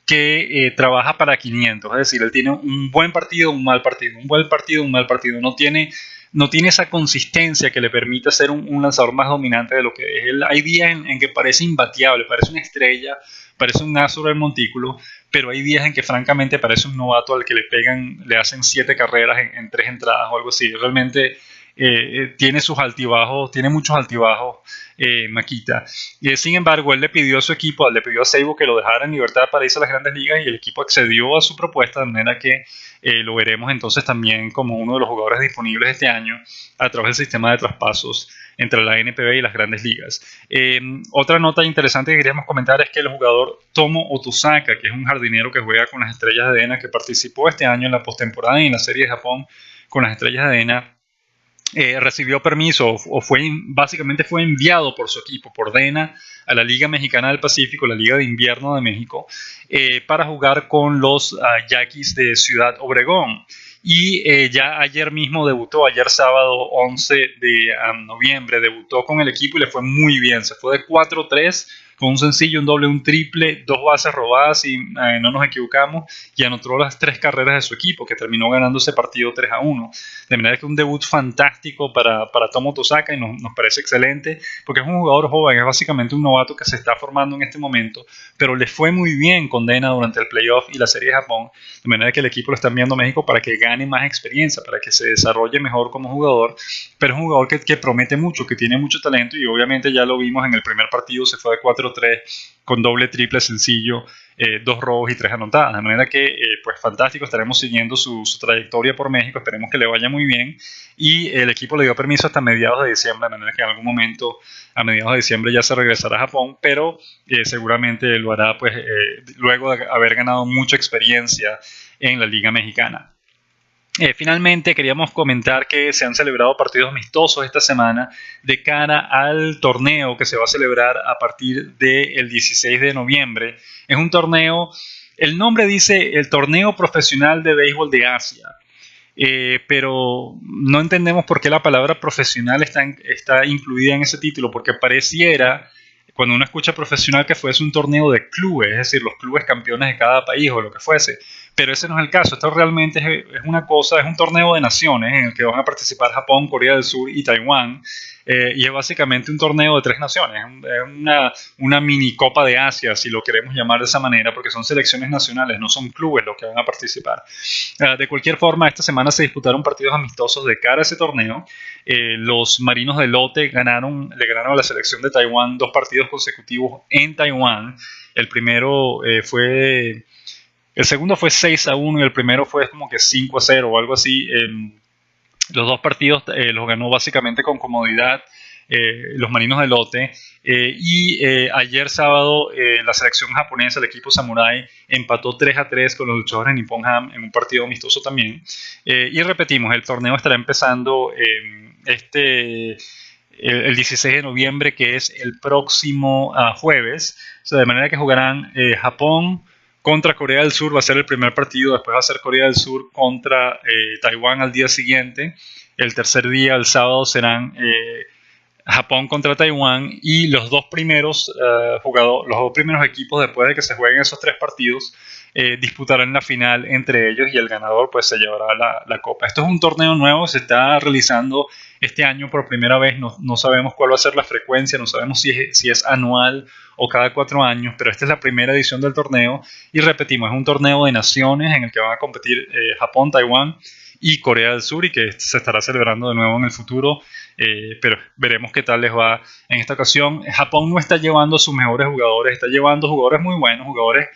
que trabaja para 500, es decir, él tiene un buen partido, un mal partido, un buen partido, un mal partido, no tiene esa consistencia que le permite ser un lanzador más dominante de lo que es él. Hay días en que parece imbateable, parece una estrella, parece un as sobre el montículo, pero hay días en que francamente parece un novato al que le hacen 7 carreras en 3 entradas o algo así. Realmente tiene sus altibajos, tiene muchos altibajos Makita. Sin embargo, él le pidió a su equipo, le pidió a Seibo que lo dejara en libertad para irse a las grandes ligas y el equipo accedió a su propuesta, de manera que lo veremos entonces también como uno de los jugadores disponibles este año a través del sistema de traspasos entre la NPB y las grandes ligas. Otra nota interesante que queríamos comentar es que el jugador Tomo Otosaka, que es un jardinero que juega con las Estrellas de DeNA, que participó este año en la postemporada y en la Serie de Japón con las Estrellas de DeNA, recibió permiso básicamente fue enviado por su equipo, por DeNA, a la Liga Mexicana del Pacífico, la Liga de Invierno de México, para jugar con los Yaquis de Ciudad Obregón. Y ya ayer mismo debutó, ayer sábado 11 de noviembre, debutó con el equipo y le fue muy bien. Se fue de 4-3 con un sencillo, un doble, un triple, 2 bases robadas y no nos equivocamos, y anotó las 3 carreras de su equipo, que terminó ganando ese partido 3-1. De manera que un debut fantástico para Tomo Otosaka y nos parece excelente, porque es un jugador joven, es básicamente un novato que se está formando en este momento, pero le fue muy bien con DeNA durante el playoff y la Serie de Japón, de manera que el equipo lo está enviando a México para que gane más experiencia, para que se desarrolle mejor como jugador, pero es un jugador que promete mucho, que tiene mucho talento y obviamente ya lo vimos en el primer partido, se fue de 4-3 con doble, triple, sencillo, 2 robos y 3 anotadas, de manera que pues fantástico, estaremos siguiendo su trayectoria por México, esperemos que le vaya muy bien y el equipo le dio permiso hasta mediados de diciembre, de manera que en algún momento a mediados de diciembre ya se regresará a Japón, pero seguramente lo hará pues luego de haber ganado mucha experiencia en la Liga Mexicana. Finalmente queríamos comentar que se han celebrado partidos amistosos esta semana de cara al torneo que se va a celebrar a partir del 16 de noviembre. Es un torneo, el nombre dice el Torneo Profesional de Béisbol de Asia, pero no entendemos por qué la palabra profesional está incluida en ese título, porque pareciera, cuando uno escucha profesional, que fuese un torneo de clubes, es decir, los clubes campeones de cada país o lo que fuese, pero ese no es el caso. Esto realmente es una cosa, es un torneo de naciones en el que van a participar Japón, Corea del Sur y Taiwán, y es básicamente un torneo de 3 naciones, es una mini Copa de Asia, si lo queremos llamar de esa manera, porque son selecciones nacionales, no son clubes los que van a participar. De cualquier forma, esta semana se disputaron partidos amistosos de cara a ese torneo. Los Marinos de Lotte le ganaron a la selección de Taiwán 2 partidos consecutivos en Taiwán. El segundo fue 6-1 y el primero fue como que 5-0 o algo así. Los 2 partidos los ganó básicamente con comodidad los Marinos de Lotte. Ayer sábado la selección japonesa, el equipo Samurai, empató 3-3 con los luchadores de Nippon Ham en un partido amistoso también. Y repetimos, el torneo estará empezando el 16 de noviembre, que es el próximo jueves. O sea, de manera que jugarán Japón contra Corea del Sur, va a ser el primer partido, después va a ser Corea del Sur contra Taiwán al día siguiente. El tercer día, el sábado, serán Japón contra Taiwán, y los 2 primeros equipos, después de que se jueguen esos 3 partidos, disputarán la final entre ellos y el ganador pues se llevará la copa. Esto es un torneo nuevo, se está realizando este año por primera vez, no sabemos cuál va a ser la frecuencia, no sabemos si es anual o cada 4 años, pero esta es la primera edición del torneo y repetimos, es un torneo de naciones en el que van a competir Japón, Taiwán y Corea del Sur, y que se estará celebrando de nuevo en el futuro, pero veremos qué tal les va en esta ocasión. Japón no está llevando a sus mejores jugadores, está llevando jugadores muy buenos, jugadores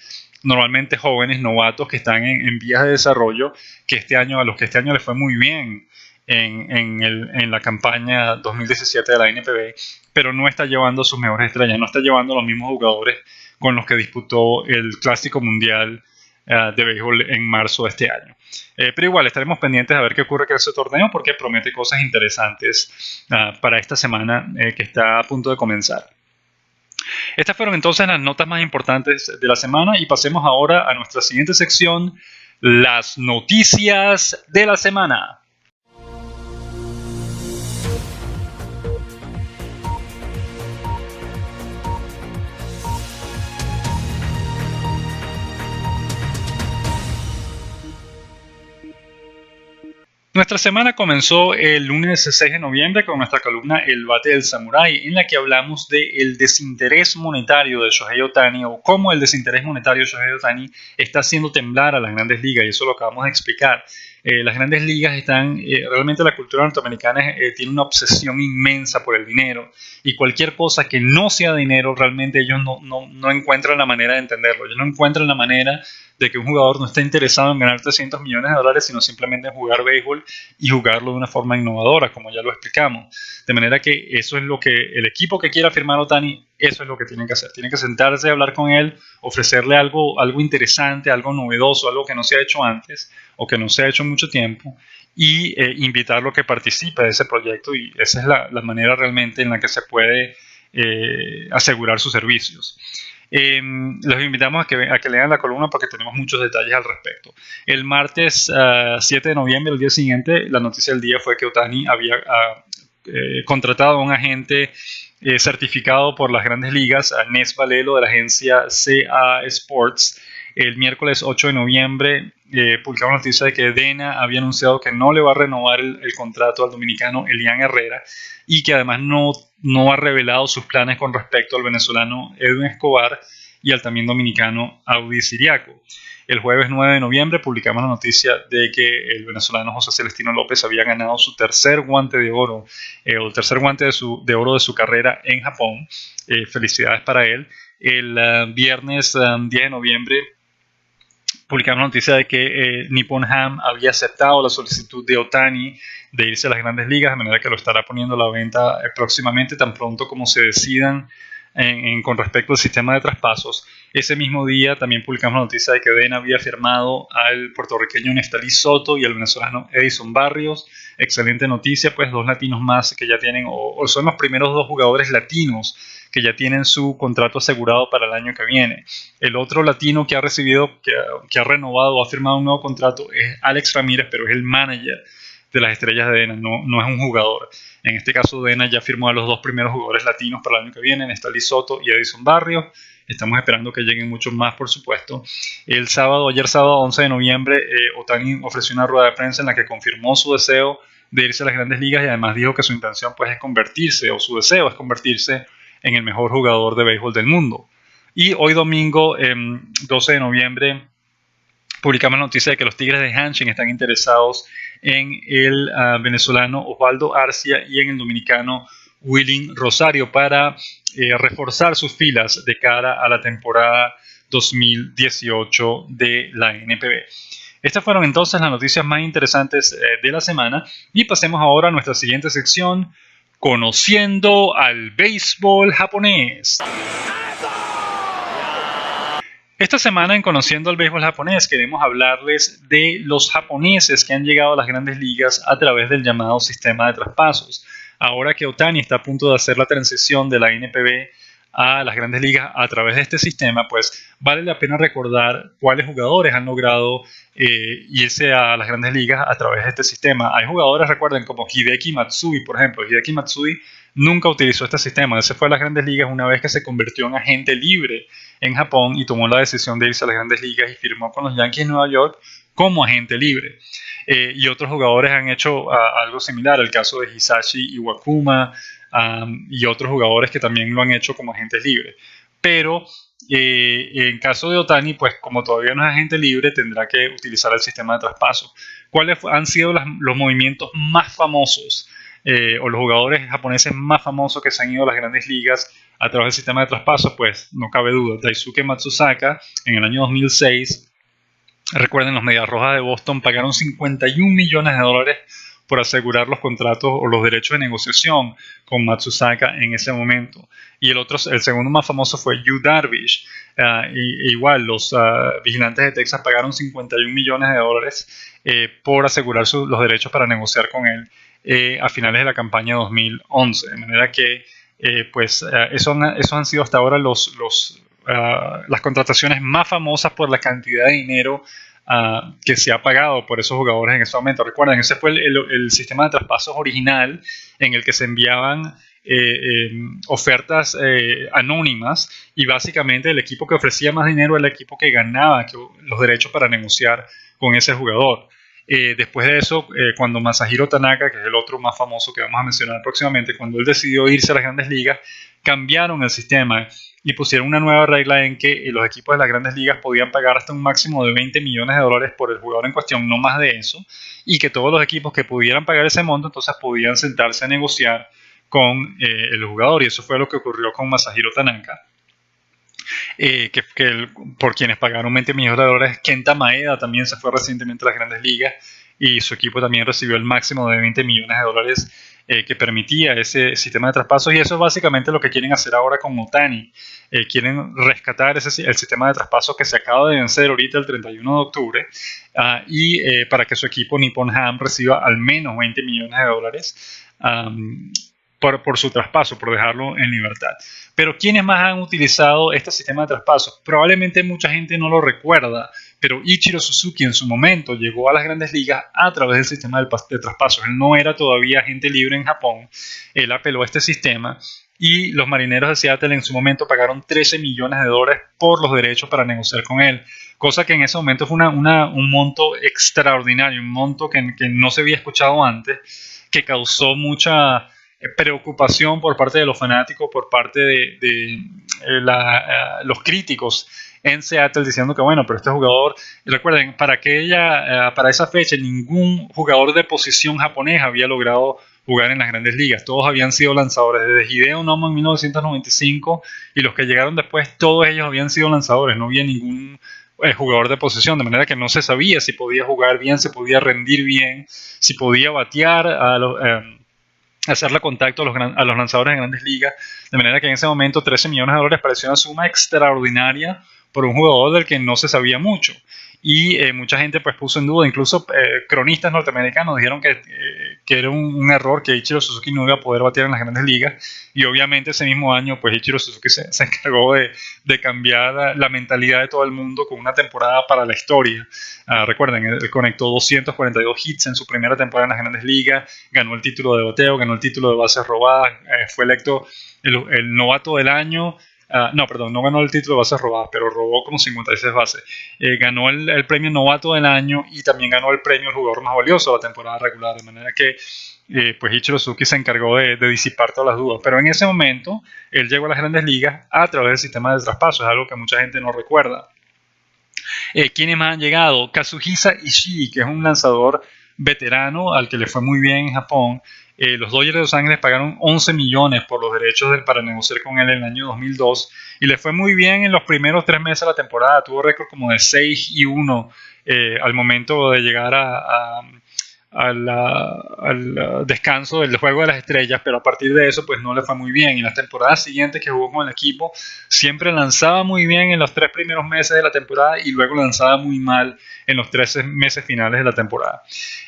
normalmente jóvenes, novatos, que están en vías de desarrollo, a los que este año les fue muy bien en la campaña 2017 de la NPB, pero no está llevando a sus mejores estrellas, no está llevando a los mismos jugadores con los que disputó el Clásico Mundial de béisbol en marzo de este año. Pero igual estaremos pendientes a ver qué ocurre con ese torneo porque promete cosas interesantes para esta semana que está a punto de comenzar. Estas fueron entonces las notas más importantes de la semana y pasemos ahora a nuestra siguiente sección, las noticias de la semana. Nuestra semana comenzó el lunes 6 de noviembre con nuestra columna El Bate del Samurái, en la que hablamos del desinterés monetario de Shohei Ohtani o cómo el desinterés monetario de Shohei Ohtani está haciendo temblar a las grandes ligas, y eso lo acabamos de explicar. Las grandes ligas están, realmente la cultura norteamericana tiene una obsesión inmensa por el dinero, y cualquier cosa que no sea dinero, realmente ellos no encuentran la manera de entenderlo. Ellos no encuentran la manera de que un jugador no esté interesado en ganar $300 millones, sino simplemente en jugar béisbol y jugarlo de una forma innovadora, como ya lo explicamos. De manera que eso es lo que el equipo que quiera firmar a Ohtani, eso es lo que tienen que hacer. Tienen que sentarse a hablar con él, ofrecerle algo interesante, algo novedoso, algo que no se ha hecho antes o que no se ha hecho en mucho tiempo, y invitarlo a que participe de ese proyecto, y esa es la manera realmente en la que se puede asegurar sus servicios. Los invitamos a que lean la columna porque tenemos muchos detalles al respecto. El martes 7 de noviembre, el día siguiente, la noticia del día fue que Ohtani había contratado a un agente certificado por las grandes ligas, a Nes Valelo de la agencia CA Sports. El miércoles 8 de noviembre publicamos la noticia de que Dena había anunciado que no le va a renovar el contrato al dominicano Elian Herrera, y que además no ha revelado sus planes con respecto al venezolano Edwin Escobar y al también dominicano Audi Siriaco. El jueves 9 de noviembre publicamos la noticia de que el venezolano José Celestino López había ganado su tercer guante de oro, o el tercer guante de oro de su carrera en Japón. Felicidades para él. El viernes 10 de noviembre publicamos la noticia de que Nippon Ham había aceptado la solicitud de Ohtani de irse a las grandes ligas, de manera que lo estará poniendo a la venta próximamente, tan pronto como se decidan con respecto al sistema de traspasos. Ese mismo día también publicamos la noticia de que Dena había firmado al puertorriqueño Nestalí Soto y al venezolano Edison Barrios. Excelente noticia, pues dos latinos más que ya tienen, o son los primeros dos jugadores latinos que ya tienen su contrato asegurado para el año que viene. El otro latino que ha recibido, que ha renovado o ha firmado un nuevo contrato es Alex Ramírez, pero es el manager de las Estrellas de Dena, no es un jugador. En este caso, Dena ya firmó a los dos primeros jugadores latinos para el año que viene, Nestalí Soto y Edison Barrios. Estamos esperando que lleguen muchos más, por supuesto. Ayer sábado 11 de noviembre, Ohtani ofreció una rueda de prensa en la que confirmó su deseo de irse a las grandes ligas, y además dijo que su intención pues es convertirse, o su deseo es convertirse en el mejor jugador de béisbol del mundo. Y hoy domingo, 12 de noviembre, publicamos la noticia de que los Tigres de Hanshin están interesados en el venezolano Osvaldo Arcia y en el dominicano Willing Rosario para reforzar sus filas de cara a la temporada 2018 de la NPB. Estas fueron entonces las noticias más interesantes de la semana, y pasemos ahora a nuestra siguiente sección, Conociendo al béisbol japonés. Esta semana en Conociendo al béisbol japonés queremos hablarles de los japoneses que han llegado a las grandes ligas a través del llamado sistema de traspasos. Ahora que Ohtani está a punto de hacer la transición de la NPB a las grandes ligas a través de este sistema, pues vale la pena recordar cuáles jugadores han logrado irse a las grandes ligas a través de este sistema. Hay jugadores, recuerden, como Hideki Matsui, por ejemplo. Hideki Matsui nunca utilizó este sistema. Él se fue a las grandes ligas una vez que se convirtió en agente libre en Japón y tomó la decisión de irse a las grandes ligas y firmó con los Yankees de Nueva York como agente libre. Y otros jugadores han hecho algo similar, el caso de Hisashi Iwakuma, y otros jugadores que también lo han hecho como agentes libres. Pero en caso de Ohtani, pues como todavía no es agente libre, tendrá que utilizar el sistema de traspaso. ¿Cuáles han sido los movimientos más famosos o los jugadores japoneses más famosos que se han ido a las grandes ligas a través del sistema de traspaso? Pues no cabe duda, Daisuke Matsusaka en el año 2006. Recuerden, los Medias Rojas de Boston pagaron $51 millones por asegurar los contratos o los derechos de negociación con Matsusaka en ese momento. Y el segundo más famoso fue Yu Darvish. Igual, los vigilantes de Texas pagaron $51 millones por asegurar los derechos para negociar con él a finales de la campaña 2011. De manera que esos han sido hasta ahora las contrataciones más famosas por la cantidad de dinero que se ha pagado por esos jugadores en ese momento. Recuerden, ese fue el sistema de traspasos original en el que se enviaban ofertas anónimas, y básicamente el equipo que ofrecía más dinero era el equipo que ganaba los derechos para negociar con ese jugador. Después de eso, cuando Masahiro Tanaka, que es el otro más famoso que vamos a mencionar próximamente, cuando él decidió irse a las grandes ligas, cambiaron el sistema y pusieron una nueva regla en que los equipos de las grandes ligas podían pagar hasta un máximo de $20 millones por el jugador en cuestión, no más de eso, y que todos los equipos que pudieran pagar ese monto entonces podían sentarse a negociar con el jugador. Y eso fue lo que ocurrió con Masahiro Tanaka, por quienes pagaron $20 millones. Kenta Maeda también se fue recientemente a las grandes ligas y su equipo también recibió el máximo de $20 millones que permitía ese sistema de traspasos, y eso es básicamente lo que quieren hacer ahora con Ohtani. Quieren rescatar el sistema de traspasos que se acaba de vencer ahorita el 31 de octubre para que su equipo Nippon Ham reciba al menos $20 millones por su traspaso, por dejarlo en libertad. Pero ¿quiénes más han utilizado este sistema de traspasos? Probablemente mucha gente no lo recuerda, pero Ichiro Suzuki en su momento llegó a las grandes ligas a través del sistema de traspasos. Él no era todavía agente libre en Japón, él apeló a este sistema, y los Marineros de Seattle en su momento pagaron $13 millones por los derechos para negociar con él, cosa que en ese momento fue un monto extraordinario, un monto que no se había escuchado antes, que causó mucha preocupación por parte de los fanáticos, por parte de los críticos en Seattle, diciendo que bueno, pero este jugador, recuerden, para esa fecha ningún jugador de posición japonés había logrado jugar en las grandes ligas. Todos habían sido lanzadores, desde Hideo Nomo en 1995 y los que llegaron después, todos ellos habían sido lanzadores, no había ningún jugador de posición, de manera que no se sabía si podía jugar bien, si podía rendir bien, si podía batear hacerle contacto a los lanzadores de grandes ligas, de manera que en ese momento $13 millones pareció una suma extraordinaria por un jugador del que no se sabía mucho. Y mucha gente pues puso en duda, incluso cronistas norteamericanos dijeron que era un error, que Ichiro Suzuki no iba a poder batear en las grandes ligas, y obviamente ese mismo año pues Ichiro Suzuki se encargó de cambiar la mentalidad de todo el mundo con una temporada para la historia. Recuerden, él conectó 242 hits en su primera temporada en las grandes ligas, ganó el título de bateo, ganó el título de bases robadas, fue electo el novato del año. No ganó el título de bases robadas, pero robó como 56 bases. Ganó el premio novato del año y también ganó el premio jugador más valioso de la temporada regular, de manera que pues Ichiro Suzuki se encargó de disipar todas las dudas. Pero en ese momento él llegó a las grandes ligas a través del sistema de traspaso, es algo que mucha gente no recuerda. ¿Quiénes más han llegado? Kazuhisa Ishii, que es un lanzador veterano al que le fue muy bien en Japón. Los Dodgers de Los Ángeles pagaron $11 millones por los derechos para negociar con él en el año 2002 y le fue muy bien en los primeros 3 meses de la temporada. Tuvo récord como de 6-1 al momento de llegar al descanso del Juego de las Estrellas, pero a partir de eso pues no le fue muy bien, y las temporadas siguientes que jugó con el equipo siempre lanzaba muy bien en los 3 primeros meses de la temporada y luego lanzaba muy mal en los 13 meses finales de la temporada.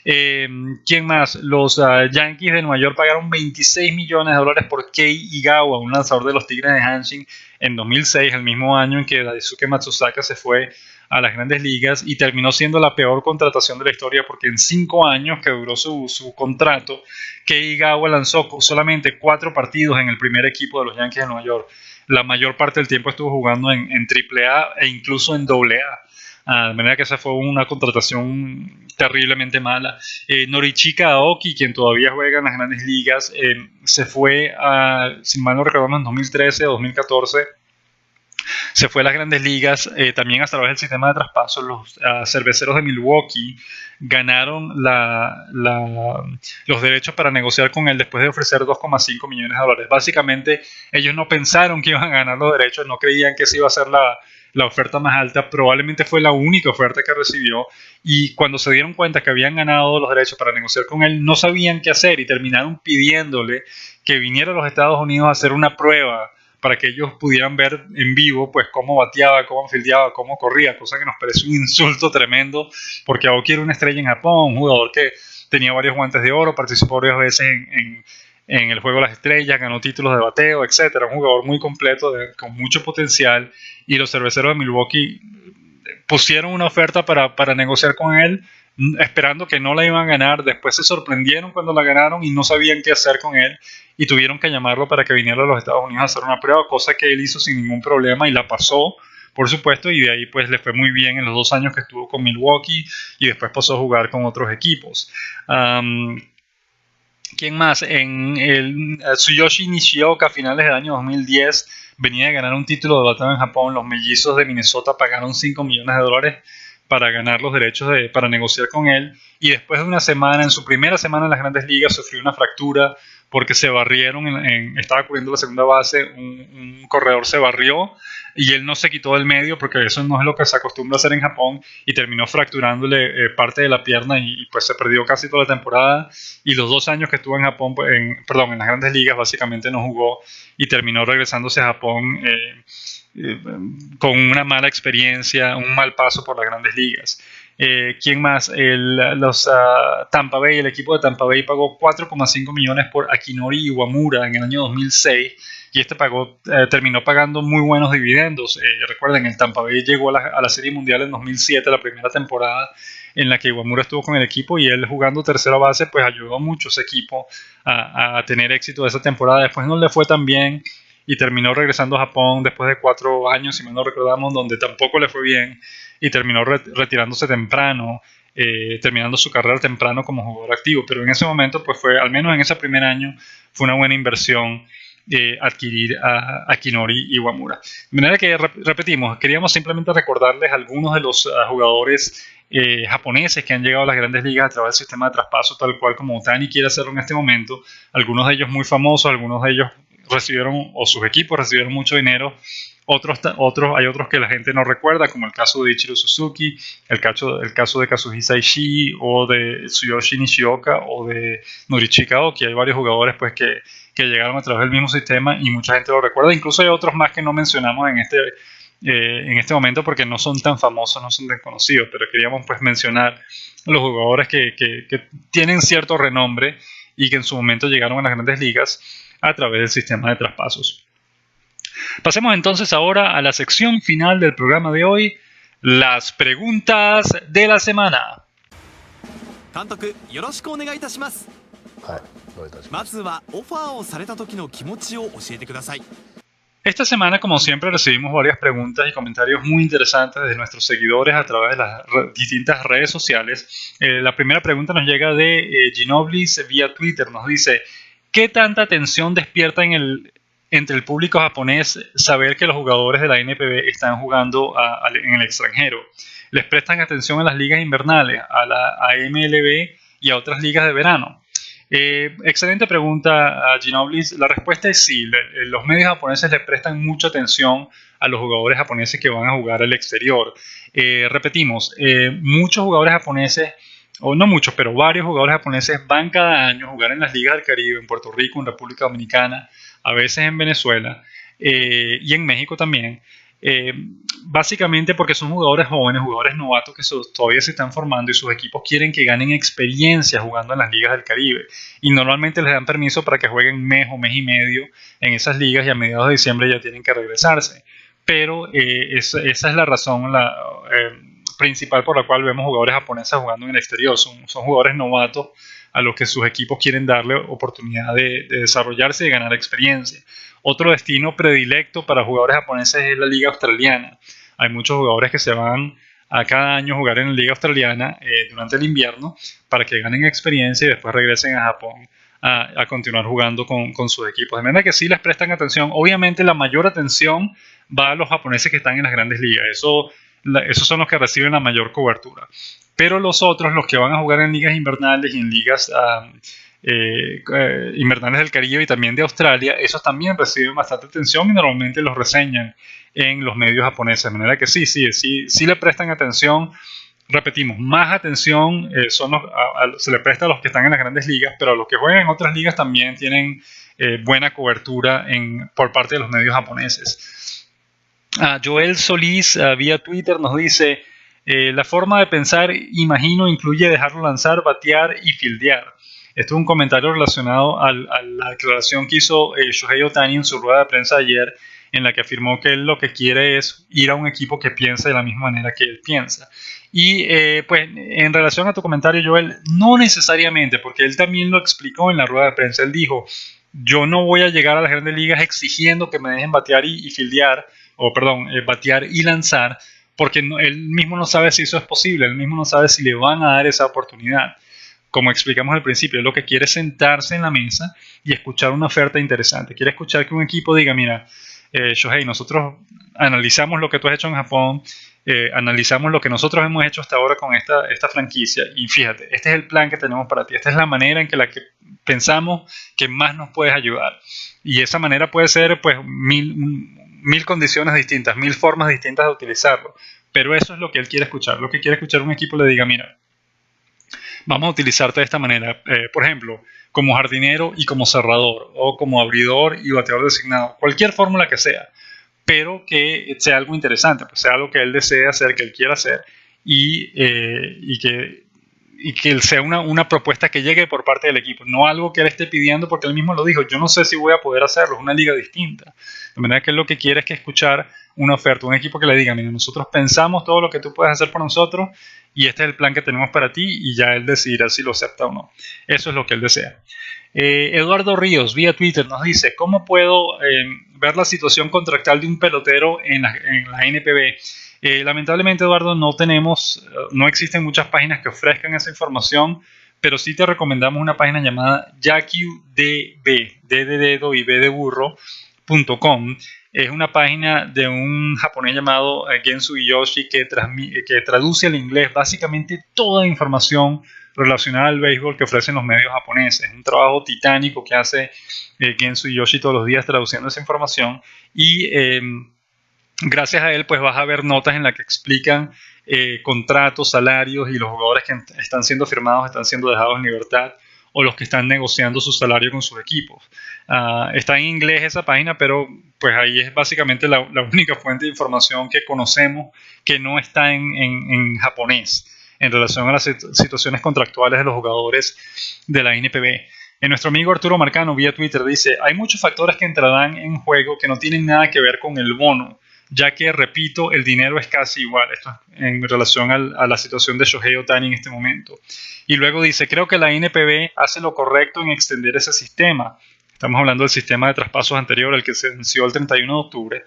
¿Quién más? Los Yankees de Nueva York pagaron $26 millones por Kei Igawa, un lanzador de los Tigres de Hanshin, en 2006, el mismo año en que Daisuke Matsusaka se fue a las grandes ligas, y terminó siendo la peor contratación de la historia, porque en 5 años que duró su contrato, Kei Igawa lanzó solamente 4 partidos en el primer equipo de los Yankees de Nueva York. La mayor parte del tiempo estuvo jugando en AAA e incluso en AA. De manera que esa fue una contratación terriblemente mala. Norichika Aoki, quien todavía juega en las grandes ligas, se fue, si mal no recuerdo, en 2013 o 2014, se fue a las grandes ligas, también a través del sistema de traspasos. Los cerveceros de Milwaukee ganaron los derechos para negociar con él después de ofrecer $2,5 millones. Básicamente ellos no pensaron que iban a ganar los derechos, no creían que esa iba a ser la oferta más alta, probablemente fue la única oferta que recibió, y cuando se dieron cuenta que habían ganado los derechos para negociar con él, no sabían qué hacer y terminaron pidiéndole que viniera a los Estados Unidos a hacer una prueba para que ellos pudieran ver en vivo pues cómo bateaba, cómo fildeaba, cómo corría, cosa que nos pareció un insulto tremendo, porque Aoki era una estrella en Japón, un jugador que tenía varios guantes de oro, participó varias veces en el juego de las estrellas, ganó títulos de bateo, etcétera, un jugador muy completo, con mucho potencial, y los cerveceros de Milwaukee pusieron una oferta para negociar con él, esperando que no la iban a ganar. Después se sorprendieron cuando la ganaron y no sabían qué hacer con él, y tuvieron que llamarlo para que viniera a los Estados Unidos a hacer una prueba, cosa que él hizo sin ningún problema y la pasó, por supuesto, y de ahí pues le fue muy bien en los 2 años que estuvo con Milwaukee, y después pasó a jugar con otros equipos. ¿Quién más? Tsuyoshi Nishioka, a finales del año 2010, venía de ganar un título de bateo en Japón. Los mellizos de Minnesota pagaron $5 millones para ganar los derechos para negociar con él, y después de una semana, en su primera semana en las Grandes Ligas, sufrió una fractura porque se barrieron, estaba cubriendo la segunda base, un corredor se barrió y él no se quitó del medio, porque eso no es lo que se acostumbra a hacer en Japón, y terminó fracturándole parte de la pierna, y pues se perdió casi toda la temporada, y los 2 años que estuvo en Japón, en las Grandes Ligas, básicamente no jugó, y terminó regresándose a Japón con una mala experiencia, un mal paso por las Grandes Ligas. ¿Quién más? Tampa Bay, el equipo de Tampa Bay pagó $4,5 millones por Akinori Iwamura en el año 2006, y terminó pagando muy buenos dividendos. Recuerden, el Tampa Bay llegó a la Serie Mundial en 2007, la primera temporada en la que Iwamura estuvo con el equipo, y él, jugando tercera base, pues ayudó mucho a ese equipo a tener éxito esa temporada. Después no le fue tan bien y terminó regresando a Japón después de 4 años, si mal no recordamos, donde tampoco le fue bien, y terminó retirándose temprano, terminando su carrera temprano como jugador activo. Pero en ese momento, pues al menos en ese primer año, fue una buena inversión adquirir a Akinori Iwamura. De manera que, repetimos, queríamos simplemente recordarles algunos de los jugadores japoneses que han llegado a las Grandes Ligas a través del sistema de traspaso, tal cual como Ohtani quiere hacerlo en este momento. Algunos de ellos muy famosos, algunos de ellos recibieron, o sus equipos recibieron, mucho dinero. Hay otros que la gente no recuerda, como el caso de Ichiro Suzuki, el caso de Kazuhisa Ishii, o de Tsuyoshi Nishioka, o de Norichika Aoki. Hay varios jugadores pues que llegaron a través del mismo sistema y mucha gente lo recuerda. Incluso hay otros más que no mencionamos en este momento porque no son tan famosos, no son tan conocidos, pero queríamos pues mencionar los jugadores que tienen cierto renombre y que en su momento llegaron a las Grandes Ligas a través del sistema de traspasos. Pasemos entonces ahora a la sección final del programa de hoy, las preguntas de la semana. Esta semana, como siempre, recibimos varias preguntas y comentarios muy interesantes de nuestros seguidores a través de las distintas redes sociales. La primera pregunta nos llega de Ginoblis vía Twitter. Nos dice: ¿qué tanta tensión despierta entre el público japonés saber que los jugadores de la NPB están jugando en el extranjero? ¿Les prestan atención a las ligas invernales, a MLB y a otras ligas de verano? Excelente pregunta, Ginoblis. La respuesta es sí. Los medios japoneses le prestan mucha atención a los jugadores japoneses que van a jugar al exterior. Repetimos, muchos jugadores japoneses, o no muchos, pero varios jugadores japoneses van cada año a jugar en las ligas del Caribe, en Puerto Rico, en República Dominicana, a veces en Venezuela y en México también. Básicamente porque son jugadores jóvenes, jugadores novatos que todavía se están formando, y sus equipos quieren que ganen experiencia jugando en las ligas del Caribe, y normalmente les dan permiso para que jueguen mes o mes y medio en esas ligas, y a mediados de diciembre ya tienen que regresarse. Pero esa es la razón principal por la cual vemos jugadores japoneses jugando en el exterior. Son jugadores novatos a los que sus equipos quieren darle oportunidad de desarrollarse y de ganar experiencia. Otro destino predilecto para jugadores japoneses es la Liga Australiana. Hay muchos jugadores que se van a cada año a jugar en la Liga Australiana durante el invierno para que ganen experiencia y después regresen a Japón a continuar jugando con sus equipos. De manera que sí les prestan atención. Obviamente la mayor atención va a los japoneses que están en las Grandes Ligas. Esos son los que reciben la mayor cobertura. Pero los otros, los que van a jugar en ligas invernales y en ligas invernales del Caribe y también de Australia, esos también reciben bastante atención y normalmente los reseñan en los medios japoneses. De manera que sí le prestan atención. Repetimos, más atención se le presta a los que están en las grandes ligas, pero a los que juegan en otras ligas también tienen buena cobertura por parte de los medios japoneses. Joel Solís vía Twitter nos dice, la forma de pensar, imagino, incluye dejarlo lanzar, batear y fildear. Esto es un comentario relacionado a la declaración que hizo Shohei Ohtani en su rueda de prensa ayer, en la que afirmó que él lo que quiere es ir a un equipo que piense de la misma manera que él piensa. Y pues en relación a tu comentario, Joel, no necesariamente, porque él también lo explicó en la rueda de prensa. Él dijo, yo no voy a llegar a las grandes ligas exigiendo que me dejen batear y fildear, batear y lanzar, porque él mismo no sabe si eso es posible, él mismo no sabe si le van a dar esa oportunidad. Como explicamos al principio, lo que quiere es sentarse en la mesa y escuchar una oferta interesante. Quiere escuchar que un equipo diga, mira, Shohei, nosotros analizamos lo que tú has hecho en Japón, analizamos lo que nosotros hemos hecho hasta ahora con esta franquicia y fíjate, este es el plan que tenemos para ti, esta es la manera en que pensamos que más nos puedes ayudar. Y esa manera puede ser pues mil condiciones distintas, 1000 formas distintas de utilizarlo, pero eso es lo que él quiere escuchar. Lo que quiere escuchar un equipo le diga, mira, vamos a utilizarte de esta manera, por ejemplo, como jardinero y como cerrador, o como abridor y bateador designado, cualquier fórmula que sea, pero que sea algo interesante, pues sea algo que él desee hacer, que él quiera hacer, y que sea una propuesta que llegue por parte del equipo, no algo que él esté pidiendo, porque él mismo lo dijo, yo no sé si voy a poder hacerlo, es una liga distinta. De manera que él lo que quiere es que escuchar una oferta, un equipo que le diga, mira, nosotros pensamos todo lo que tú puedes hacer por nosotros y este es el plan que tenemos para ti, y ya él decidirá si lo acepta o no. Eso es lo que él desea. Eduardo Ríos, vía Twitter, nos dice, ¿cómo puedo ver la situación contractual de un pelotero en la NPB? Lamentablemente, Eduardo, no existen muchas páginas que ofrezcan esa información, pero sí te recomendamos una página llamada YakyuDB, D de dedo y B de burro.com. Es una página de un japonés llamado Gensu Iyoshi que traduce al inglés básicamente toda la información relacionada al béisbol que ofrecen los medios japoneses. Es un trabajo titánico que hace Gensu Iyoshi todos los días traduciendo esa información y gracias a él pues vas a ver notas en las que explican contratos, salarios y los jugadores que están siendo firmados, están siendo dejados en libertad o los que están negociando su salario con sus equipos. Está en inglés esa página, pero pues ahí es básicamente la única fuente de información que conocemos que no está en japonés en relación a las situaciones contractuales de los jugadores de la NPB. Nuestro amigo Arturo Marcano vía Twitter dice, hay muchos factores que entrarán en juego que no tienen nada que ver con el bono, ya que, repito, el dinero es casi igual. Esto es en relación a la situación de Shohei Ohtani en este momento. Y luego dice, creo que la NPB hace lo correcto en extender ese sistema. Estamos hablando del sistema de traspasos anterior, el que se venció el 31 de octubre,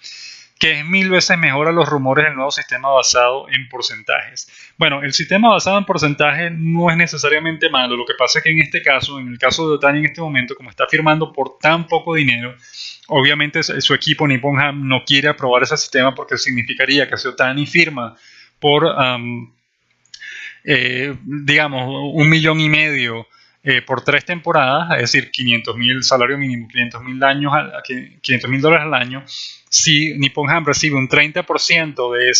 que es 1000 veces mejor a los rumores del nuevo sistema basado en porcentajes. Bueno, el sistema basado en porcentajes no es necesariamente malo. Lo que pasa es que en este caso, en el caso de Ohtani en este momento, como está firmando por tan poco dinero, obviamente su equipo Nippon Ham no quiere aprobar ese sistema porque significaría que si Ohtani firma por, digamos, 1,5 millones por 3 temporadas, es decir, 500,000 salario mínimo, $500,000 al año, si Nippon Ham recibe un 30% de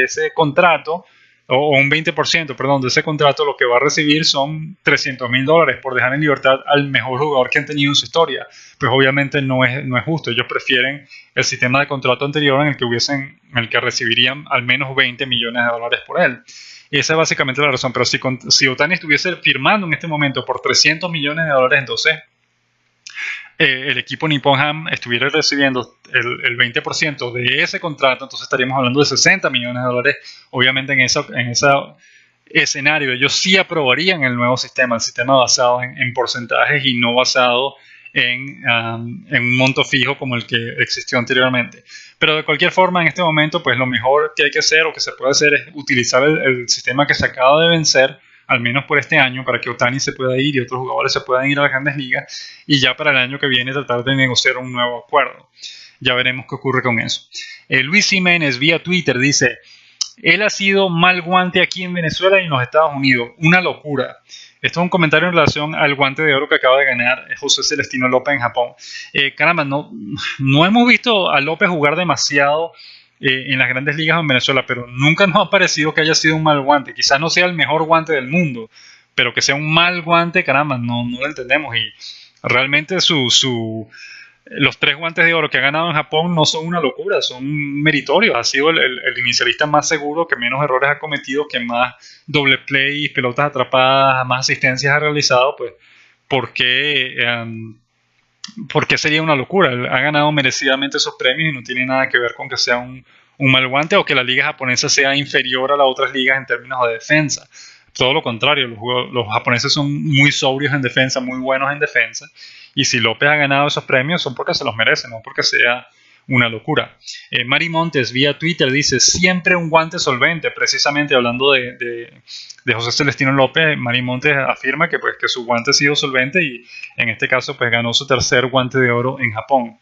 ese contrato, o un 20%, perdón, de ese contrato, lo que va a recibir son $300,000 por dejar en libertad al mejor jugador que han tenido en su historia. Pues obviamente no es justo. Ellos prefieren el sistema de contrato anterior en el que recibirían al menos $20 millones por él. Esa es básicamente la razón. Pero si Ohtani estuviese firmando en este momento por $300 millones, entonces el equipo Nippon Ham estuviera recibiendo el 20% de ese contrato, entonces estaríamos hablando de $60 millones. Obviamente en ese escenario ellos sí aprobarían el nuevo sistema, el sistema basado en porcentajes y no basado en un monto fijo como el que existió anteriormente. Pero de cualquier forma, en este momento, pues lo mejor que hay que hacer o que se puede hacer es utilizar el sistema que se acaba de vencer, al menos por este año, para que Ohtani se pueda ir y otros jugadores se puedan ir a las grandes ligas, y ya para el año que viene tratar de negociar un nuevo acuerdo. Ya veremos qué ocurre con eso. Luis Jiménez vía Twitter dice, Él ha sido mal guante aquí en Venezuela y en los Estados Unidos. Una locura. Esto es un comentario en relación al guante de oro que acaba de ganar José Celestino López en Japón. Caramba, no hemos visto a López jugar demasiado en las grandes ligas en Venezuela, pero nunca nos ha parecido que haya sido un mal guante. Quizás no sea el mejor guante del mundo, pero que sea un mal guante, caramba, no lo entendemos. Y realmente los 3 guantes de oro que ha ganado en Japón no son una locura, son meritorios. Ha sido el inicialista más seguro, que menos errores ha cometido, que más doble play, pelotas atrapadas, más asistencias ha realizado. Pues, ¿por qué sería una locura? Él ha ganado merecidamente esos premios y no tiene nada que ver con que sea un mal guante o que la liga japonesa sea inferior a las otras ligas en términos de defensa. Todo lo contrario, los japoneses son muy sobrios en defensa, muy buenos en defensa, y si López ha ganado esos premios son porque se los merece, no porque sea una locura. Mari Montes vía Twitter dice: siempre un guante solvente. Precisamente hablando de José Celestino López, Mari Montes afirma que su guante ha sido solvente y en este caso pues ganó su 3er guante de oro en Japón.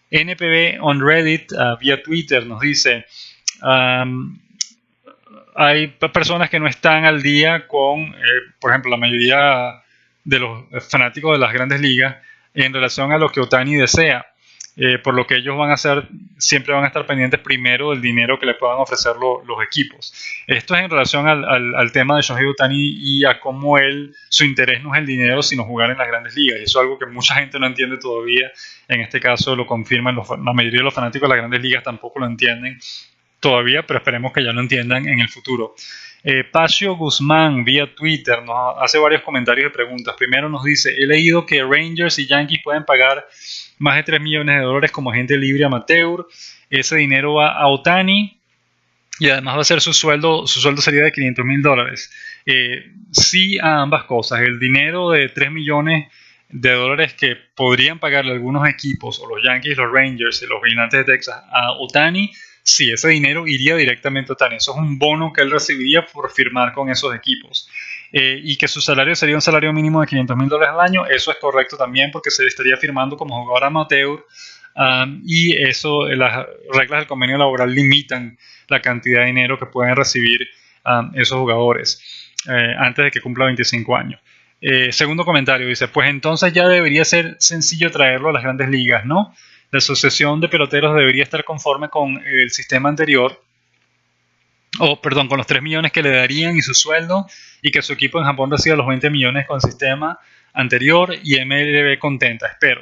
NPB on Reddit vía Twitter nos dice: hay personas que no están al día con, por ejemplo, la mayoría de los fanáticos de las grandes ligas en relación a lo que Ohtani desea, por lo que ellos van a hacer, siempre van a estar pendientes primero del dinero que le puedan ofrecer los equipos. Esto es en relación al tema de Shohei Ohtani y a cómo su interés no es el dinero, sino jugar en las grandes ligas. Y eso es algo que mucha gente no entiende todavía. En este caso lo confirman la mayoría de los fanáticos de las grandes ligas, tampoco lo entienden todavía, pero esperemos que ya lo entiendan en el futuro. Pacio Guzmán vía Twitter nos hace varios comentarios y preguntas. Primero nos dice: he leído que Rangers y Yankees pueden pagar más de $3 millones como agente libre amateur. Ese dinero va a Ohtani y además va a ser su sueldo sería de $500,000. Sí a ambas cosas. El dinero de $3 millones que podrían pagarle algunos equipos, o los Yankees, los Rangers y los Gigantes de Texas, a Ohtani. Sí, ese dinero iría directamente a Ohtani. Eso es un bono que él recibiría por firmar con esos equipos. Y que su salario sería un salario mínimo de $500,000 al año. Eso es correcto también, porque se estaría firmando como jugador amateur. Y las reglas del convenio laboral limitan la cantidad de dinero que pueden recibir esos jugadores antes de que cumpla 25 años. Segundo comentario, dice: pues entonces ya debería ser sencillo traerlo a las grandes ligas, ¿no? La asociación de peloteros debería estar conforme con el sistema anterior, con los 3 millones que le darían y su sueldo, y que su equipo en Japón reciba los 20 millones con el sistema anterior y MLB contenta, espero.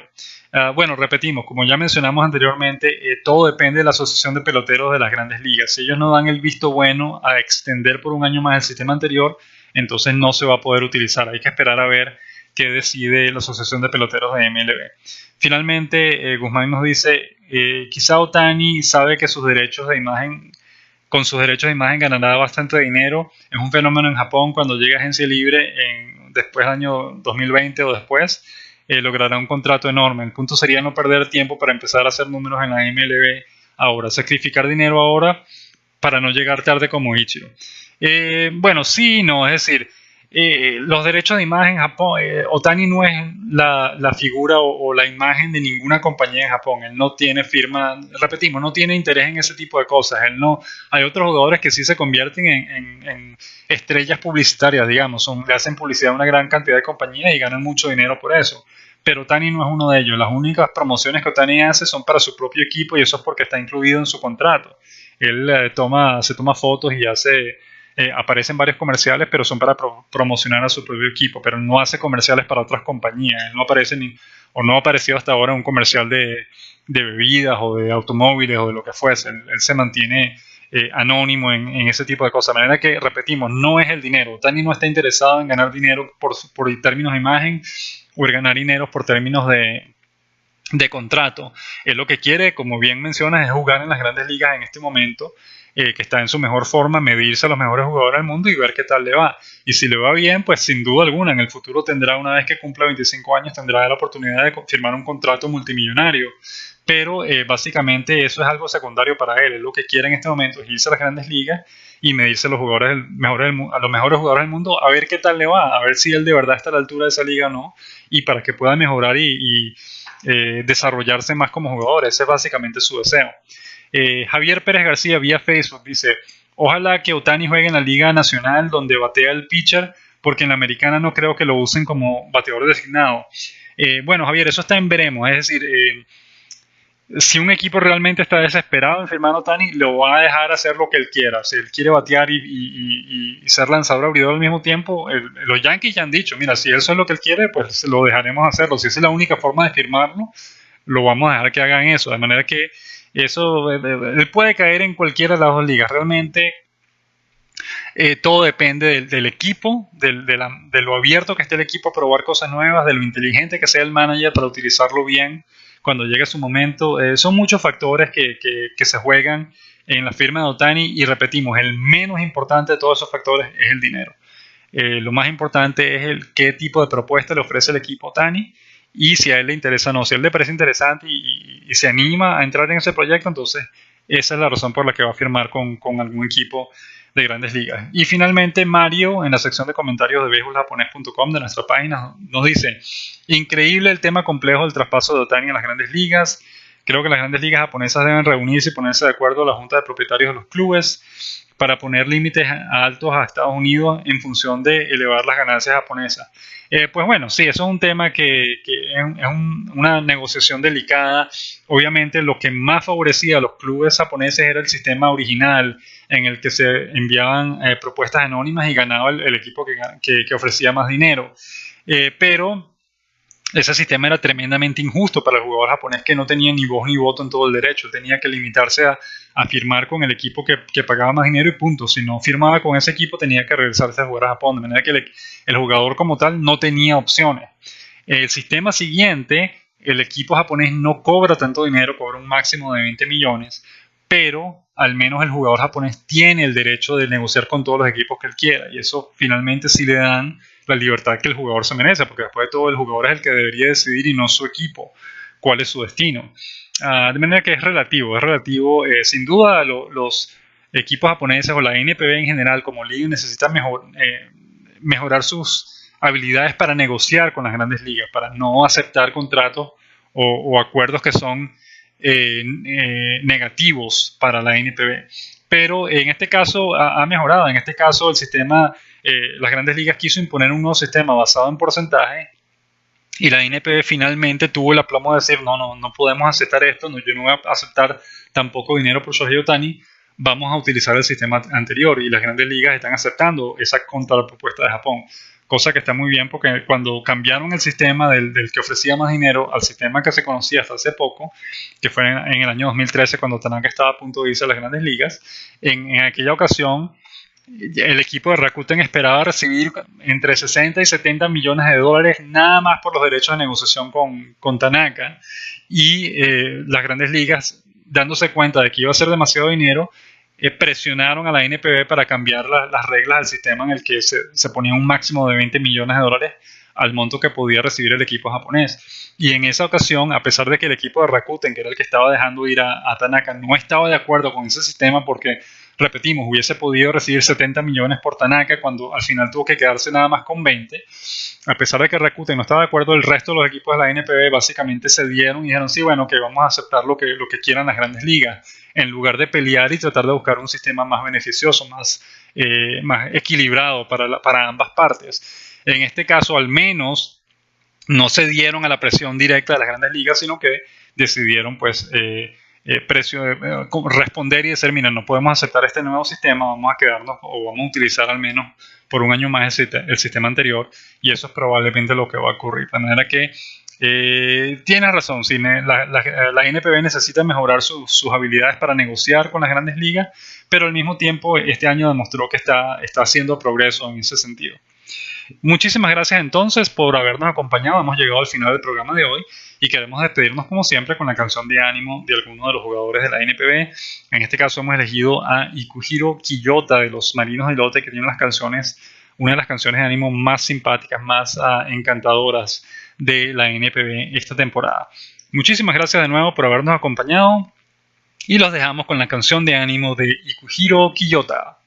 Bueno, repetimos, como ya mencionamos anteriormente, todo depende de la asociación de peloteros de las grandes ligas. Si ellos no dan el visto bueno a extender por un año más el sistema anterior, entonces no se va a poder utilizar. Hay que esperar a ver qué decide la asociación de peloteros de MLB. Finalmente, Guzmán nos dice: quizá Ohtani sabe que con sus derechos de imagen ganará bastante dinero. Es un fenómeno en Japón. Cuando llegue a agencia libre después del año 2020 o después, logrará un contrato enorme. El punto sería no perder tiempo para empezar a hacer números en la MLB ahora, sacrificar dinero ahora para no llegar tarde como Ichiro. Bueno, sí, no, es decir, los derechos de imagen en Japón, Ohtani no es la figura o la imagen de ninguna compañía en Japón. Él no tiene firma, repetimos, no tiene interés en ese tipo de cosas. Hay otros jugadores que sí se convierten en estrellas publicitarias, digamos, le hacen publicidad a una gran cantidad de compañías y ganan mucho dinero por eso. Pero Ohtani no es uno de ellos. Las únicas promociones que Ohtani hace son para su propio equipo, y eso es porque está incluido en su contrato. Él se toma fotos y aparecen varios comerciales, pero son para promocionar a su propio equipo, pero no hace comerciales para otras compañías. Él no aparece no ha aparecido hasta ahora en un comercial de bebidas o de automóviles o de lo que fuese. Él se mantiene anónimo en ese tipo de cosas. De manera que, repetimos, no es el dinero. Ohtani no está interesado en ganar dinero por términos de imagen o en ganar dinero por términos de contrato. Él lo que quiere, como bien mencionas, es jugar en las grandes ligas en este momento, que está en su mejor forma, medirse a los mejores jugadores del mundo y ver qué tal le va. Y si le va bien, pues sin duda alguna, en el futuro una vez que cumpla 25 años, tendrá la oportunidad de firmar un contrato multimillonario. Pero básicamente eso es algo secundario para él. Él lo que quiere en este momento es irse a las grandes ligas y medirse a los mejores jugadores del mundo, a ver qué tal le va, a ver si él de verdad está a la altura de esa liga o no, y para que pueda mejorar y desarrollarse más como jugador. Ese es básicamente su deseo. Javier Pérez García vía Facebook dice: Ojalá que Ohtani juegue en la Liga Nacional donde batea el pitcher, porque en la americana no creo que lo usen como bateador designado. Bueno, Javier, eso está en veremos. Es decir, si un equipo realmente está desesperado en firmar a Ohtani, lo va a dejar hacer lo que él quiera. Si él quiere batear y ser lanzador abridor al mismo tiempo, los Yankees ya han dicho, mira, si eso es lo que él quiere, pues lo dejaremos hacerlo. Si esa es la única forma de firmarlo, lo vamos a dejar que hagan eso. De manera que eso, él puede caer en cualquiera de las dos ligas. Realmente todo depende del equipo, de lo abierto que esté el equipo a probar cosas nuevas, de lo inteligente que sea el manager para utilizarlo bien cuando llegue su momento. Son muchos factores que se juegan en la firma de Ohtani, y repetimos, el menos importante de todos esos factores es el dinero. Lo más importante es qué tipo de propuesta le ofrece el equipo a Ohtani y si a él le interesa o no. Si a él le parece interesante y se anima a entrar en ese proyecto, entonces esa es la razón por la que va a firmar con algún equipo de Grandes Ligas. Y finalmente Mario, en la sección de comentarios de beisboljaponés.com de nuestra página, nos dice: increíble el tema complejo del traspaso de Ohtani en las Grandes Ligas. Creo que las Grandes Ligas japonesas deben reunirse y ponerse de acuerdo a la junta de propietarios de los clubes para poner límites altos a Estados Unidos en función de elevar las ganancias japonesas. Pues bueno, sí, eso es un tema que es una negociación delicada. Obviamente lo que más favorecía a los clubes japoneses era el sistema original, en el que se enviaban propuestas anónimas y ganaba el equipo que ofrecía más dinero. Pero ese sistema era tremendamente injusto para el jugador japonés, que no tenía ni voz ni voto en todo el derecho. Tenía que limitarse a firmar con el equipo que pagaba más dinero y punto. Si no firmaba con ese equipo, tenía que regresarse a jugar a Japón, de manera que el jugador como tal no tenía opciones. El sistema siguiente, el equipo japonés no cobra tanto dinero, cobra un máximo de 20 millones, pero al menos el jugador japonés tiene el derecho de negociar con todos los equipos que él quiera, y eso finalmente sí le dan la libertad que el jugador se merece, porque después de todo el jugador es el que debería decidir y no su equipo cuál es su destino. De manera que es relativo. Sin duda los equipos japoneses o la NPB en general como liga necesitan mejorar sus habilidades para negociar con las Grandes Ligas, para no aceptar contratos o acuerdos que son negativos para la NPB. Pero en este caso ha mejorado. En este caso el sistema, las Grandes Ligas quiso imponer un nuevo sistema basado en porcentaje, y la NPB finalmente tuvo el aplomo de decir no podemos aceptar esto, yo no voy a aceptar tampoco dinero por Shohei Ohtani, vamos a utilizar el sistema anterior. Y las Grandes Ligas están aceptando esa contrapropuesta de Japón, cosa que está muy bien, porque cuando cambiaron el sistema del que ofrecía más dinero al sistema que se conocía hasta hace poco, que fue en el año 2013, cuando Tanaka estaba a punto de irse a las Grandes Ligas, en aquella ocasión el equipo de Rakuten esperaba recibir entre 60 y 70 millones de dólares nada más por los derechos de negociación con Tanaka, y las Grandes Ligas, dándose cuenta de que iba a ser demasiado dinero, presionaron a la NPB para cambiar las reglas del sistema, en el que se ponía un máximo de 20 millones de dólares al monto que podía recibir el equipo japonés. Y en esa ocasión, a pesar de que el equipo de Rakuten, que era el que estaba dejando ir a Tanaka, no estaba de acuerdo con ese sistema, porque, repetimos, hubiese podido recibir 70 millones por Tanaka cuando al final tuvo que quedarse nada más con 20. A pesar de que Rakuten no estaba de acuerdo, el resto de los equipos de la NPB básicamente cedieron y dijeron: sí, bueno, que vamos a aceptar lo que quieran las Grandes Ligas, en lugar de pelear y tratar de buscar un sistema más beneficioso, más equilibrado para ambas partes. En este caso, al menos, no cedieron a la presión directa de las Grandes Ligas, sino que decidieron responder y decir: mira, no podemos aceptar este nuevo sistema, vamos a quedarnos o vamos a utilizar al menos por un año más el sistema anterior, y eso es probablemente lo que va a ocurrir. De manera que tienes razón, sí, la NPB necesita mejorar sus habilidades para negociar con las Grandes Ligas, pero al mismo tiempo este año demostró que está haciendo progreso en ese sentido. Muchísimas gracias entonces por habernos acompañado. Hemos llegado al final del programa de hoy y queremos despedirnos como siempre con la canción de ánimo de alguno de los jugadores de la NPB. En este caso hemos elegido a Ikuhiro Kiyota de los Marinos de Lotte, que tiene una de las canciones de ánimo más simpáticas, más encantadoras de la NPB esta temporada. Muchísimas gracias de nuevo por habernos acompañado y los dejamos con la canción de ánimo de Ikuhiro Kiyota.